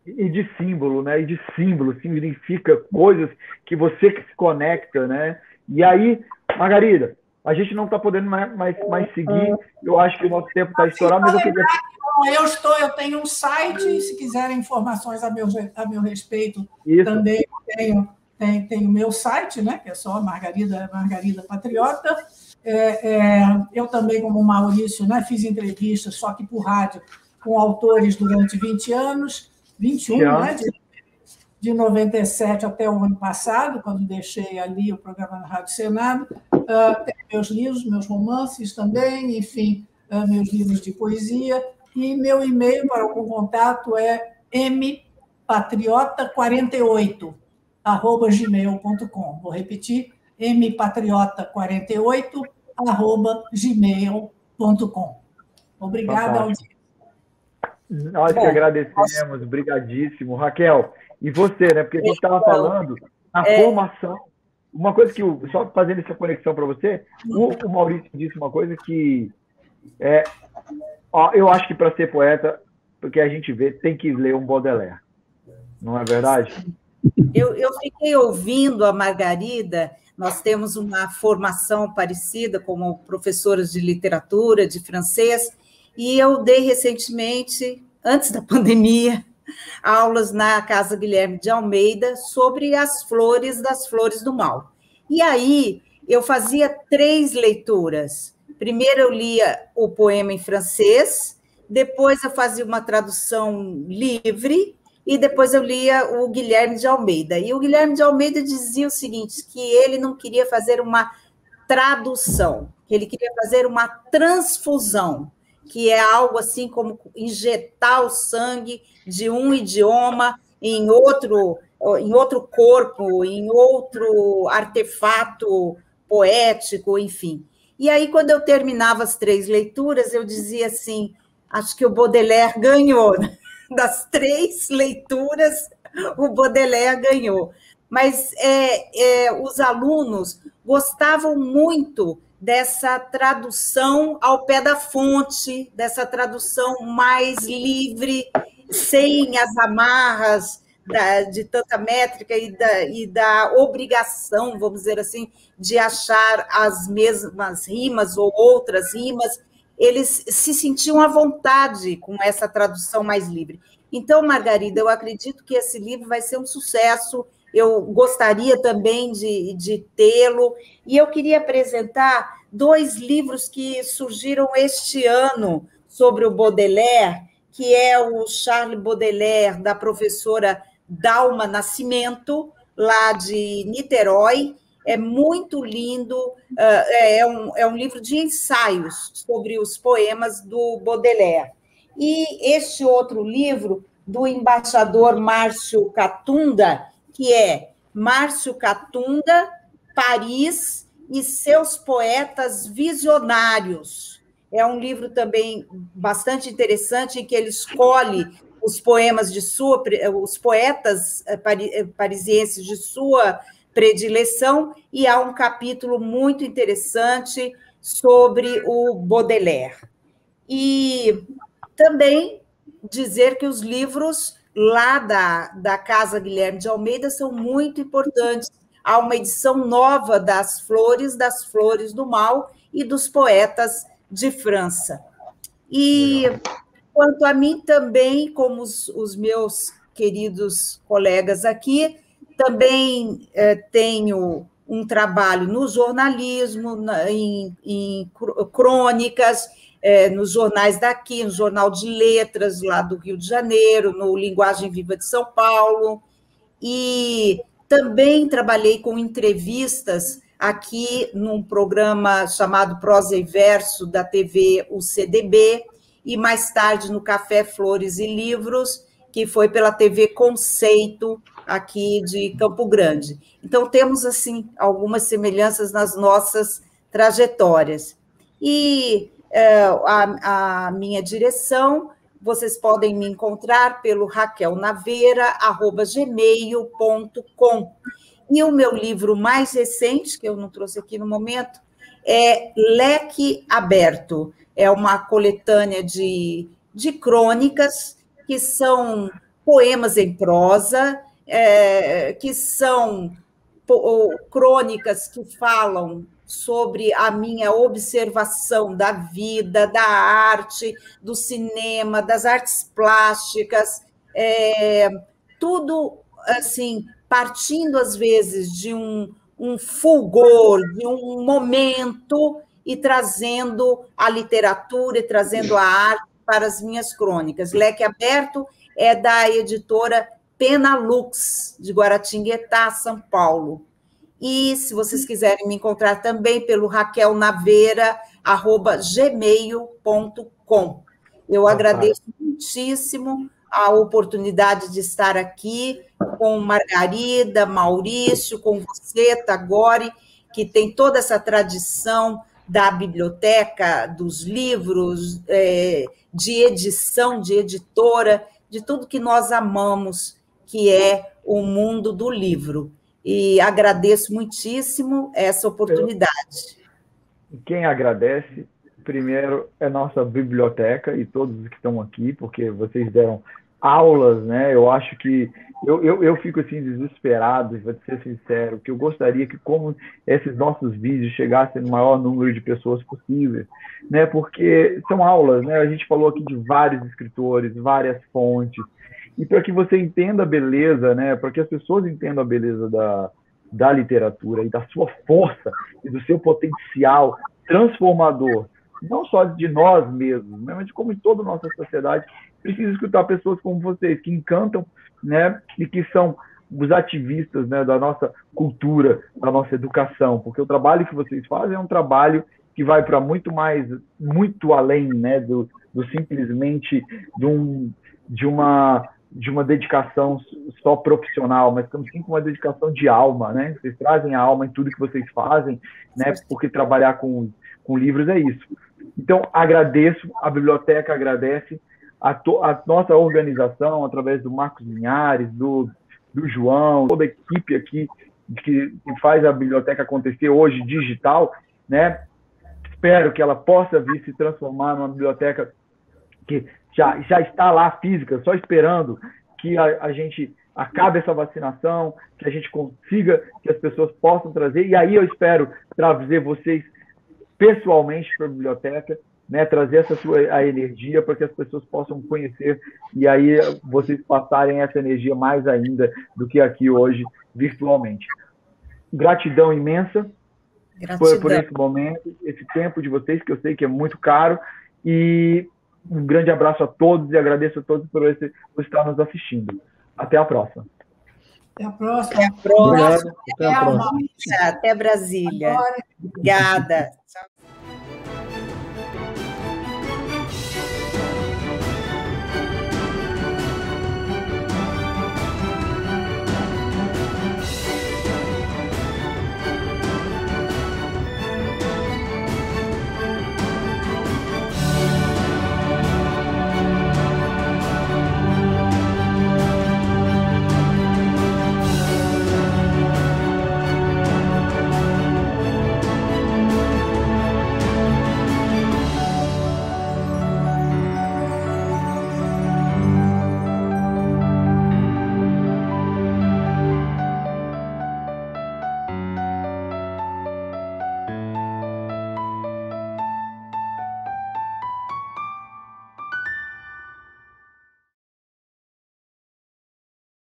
E de símbolo, né? E de símbolo significa coisas que você se conecta, né? E aí, Margarida, a gente não está podendo mais seguir. Eu acho que o nosso tempo está estourado, mas eu queria... Eu tenho um site, se quiserem informações a meu respeito, isso. Também tenho o meu site, né, que é só Margarida Patriota. Eu também, como o Maurício, né, fiz entrevistas, só que por rádio, com autores durante 20 anos, 21, né, de 97 até o ano passado, quando deixei ali o programa na Rádio Senado. Tenho meus livros, meus romances também, enfim, meus livros de poesia. E meu e-mail para algum contato é mpatriota48@gmail.com. Vou repetir, mpatriota48@gmail.com. Obrigada, audiência. Nós que agradecemos, brigadíssimo. Raquel, e você, né? Porque a gente estava falando na formação. Uma coisa que, só fazendo essa conexão para você, o Maurício disse uma coisa que eu acho que para ser poeta, porque a gente vê, tem que ler um Baudelaire. Não é verdade? Eu fiquei ouvindo a Margarida, nós temos uma formação parecida como professoras de literatura, de francês, e eu dei recentemente, antes da pandemia, aulas na Casa Guilherme de Almeida sobre as flores das flores do mal. E aí eu fazia 3 leituras. Primeiro eu lia o poema em francês, depois eu fazia uma tradução livre, e depois eu lia o Guilherme de Almeida. E o Guilherme de Almeida dizia o seguinte, que ele não queria fazer uma tradução, que ele queria fazer uma transfusão, que é algo assim como injetar o sangue de um idioma em outro corpo, em outro artefato poético, enfim. E aí, quando eu terminava as 3 leituras, eu dizia assim, acho que o Baudelaire ganhou, né? Das 3 leituras, o Baudelaire ganhou. Mas os alunos gostavam muito dessa tradução ao pé da fonte, dessa tradução mais livre, sem as amarras de tanta métrica e da obrigação, vamos dizer assim, de achar as mesmas rimas ou outras rimas. Eles se sentiam à vontade com essa tradução mais livre. Então, Margarida, eu acredito que esse livro vai ser um sucesso, eu gostaria também de tê-lo, e eu queria apresentar 2 livros que surgiram este ano sobre o Baudelaire, que é o Charles Baudelaire, da professora Dalma Nascimento, lá de Niterói. É muito lindo, é um livro de ensaios sobre os poemas do Baudelaire. E este outro livro, do embaixador Márcio Catunda, que é Márcio Catunda, Paris e seus poetas visionários. É um livro também bastante interessante, em que ele escolhe os poemas os poetas parisienses de sua predileção, e há um capítulo muito interessante sobre o Baudelaire. E também dizer que os livros lá da Casa Guilherme de Almeida são muito importantes. Há uma edição nova das Flores do Mal e dos Poetas de França. E, quanto a mim, também, como os meus queridos colegas aqui, também tenho um trabalho no jornalismo, em crônicas, nos jornais daqui, no Jornal de Letras, lá do Rio de Janeiro, no Linguagem Viva de São Paulo, e também trabalhei com entrevistas aqui num programa chamado Prosa e Verso, da TV UCDB, e mais tarde no Café Flores e Livros, que foi pela TV Conceito, aqui de Campo Grande. Então, temos, assim, algumas semelhanças nas nossas trajetórias. E a minha direção, vocês podem me encontrar pelo raquelnaveira@gmail.com. E o meu livro mais recente, que eu não trouxe aqui no momento, é Leque Aberto. É uma coletânea de crônicas, que são poemas em prosa, que são crônicas que falam sobre a minha observação da vida, da arte, do cinema, das artes plásticas, tudo assim, partindo às vezes de um fulgor, de um momento, e trazendo a literatura e trazendo a arte para as minhas crônicas. Leque Aberto é da editora Penalux, de Guaratinguetá, São Paulo. E, se vocês quiserem me encontrar também pelo raquelnaveira@gmail.com. Eu agradeço muitíssimo a oportunidade de estar aqui com Margarida, Maurício, com você, Tagore, que tem toda essa tradição da biblioteca, dos livros, de edição, de editora, de tudo que nós amamos, que é o mundo do livro. E agradeço muitíssimo essa oportunidade. Quem agradece, primeiro, é nossa biblioteca e todos que estão aqui, porque vocês deram aulas, né? Eu acho que eu fico assim desesperado, vou ser sincero, que eu gostaria que como esses nossos vídeos chegassem no maior número de pessoas possível, né? Porque são aulas, né? A gente falou aqui de vários escritores, várias fontes, e para que você entenda a beleza, né? Para que as pessoas entendam a beleza da literatura e da sua força e do seu potencial transformador, não só de nós mesmos, né? Mas como de toda a nossa sociedade, precisa escutar pessoas como vocês, que encantam, né, e que são os ativistas, né, da nossa cultura, da nossa educação, porque o trabalho que vocês fazem é um trabalho que vai para muito mais, muito além, né, do simplesmente de uma dedicação só profissional, mas sim com uma dedicação de alma, né? Vocês trazem a alma em tudo que vocês fazem, né? Porque trabalhar com livros é isso. Então, agradeço, a biblioteca agradece, a nossa organização, através do Marcos Linhares, do João, toda a equipe aqui que faz a biblioteca acontecer hoje digital, né? Espero que ela possa vir se transformar numa biblioteca que já está lá física, só esperando que a gente acabe essa vacinação, que a gente consiga, que as pessoas possam trazer, e aí eu espero trazer vocês pessoalmente para a biblioteca, né, trazer a energia para que as pessoas possam conhecer, e aí vocês passarem essa energia mais ainda do que aqui hoje, virtualmente. Gratidão imensa por esse momento, esse tempo de vocês, que eu sei que é muito caro, e um grande abraço a todos e agradeço a todos por estar nos assistindo. Até a próxima. Até a próxima. Até a próxima. Obrigado. Até a próxima. Até Brasília. Obrigada. Tchau.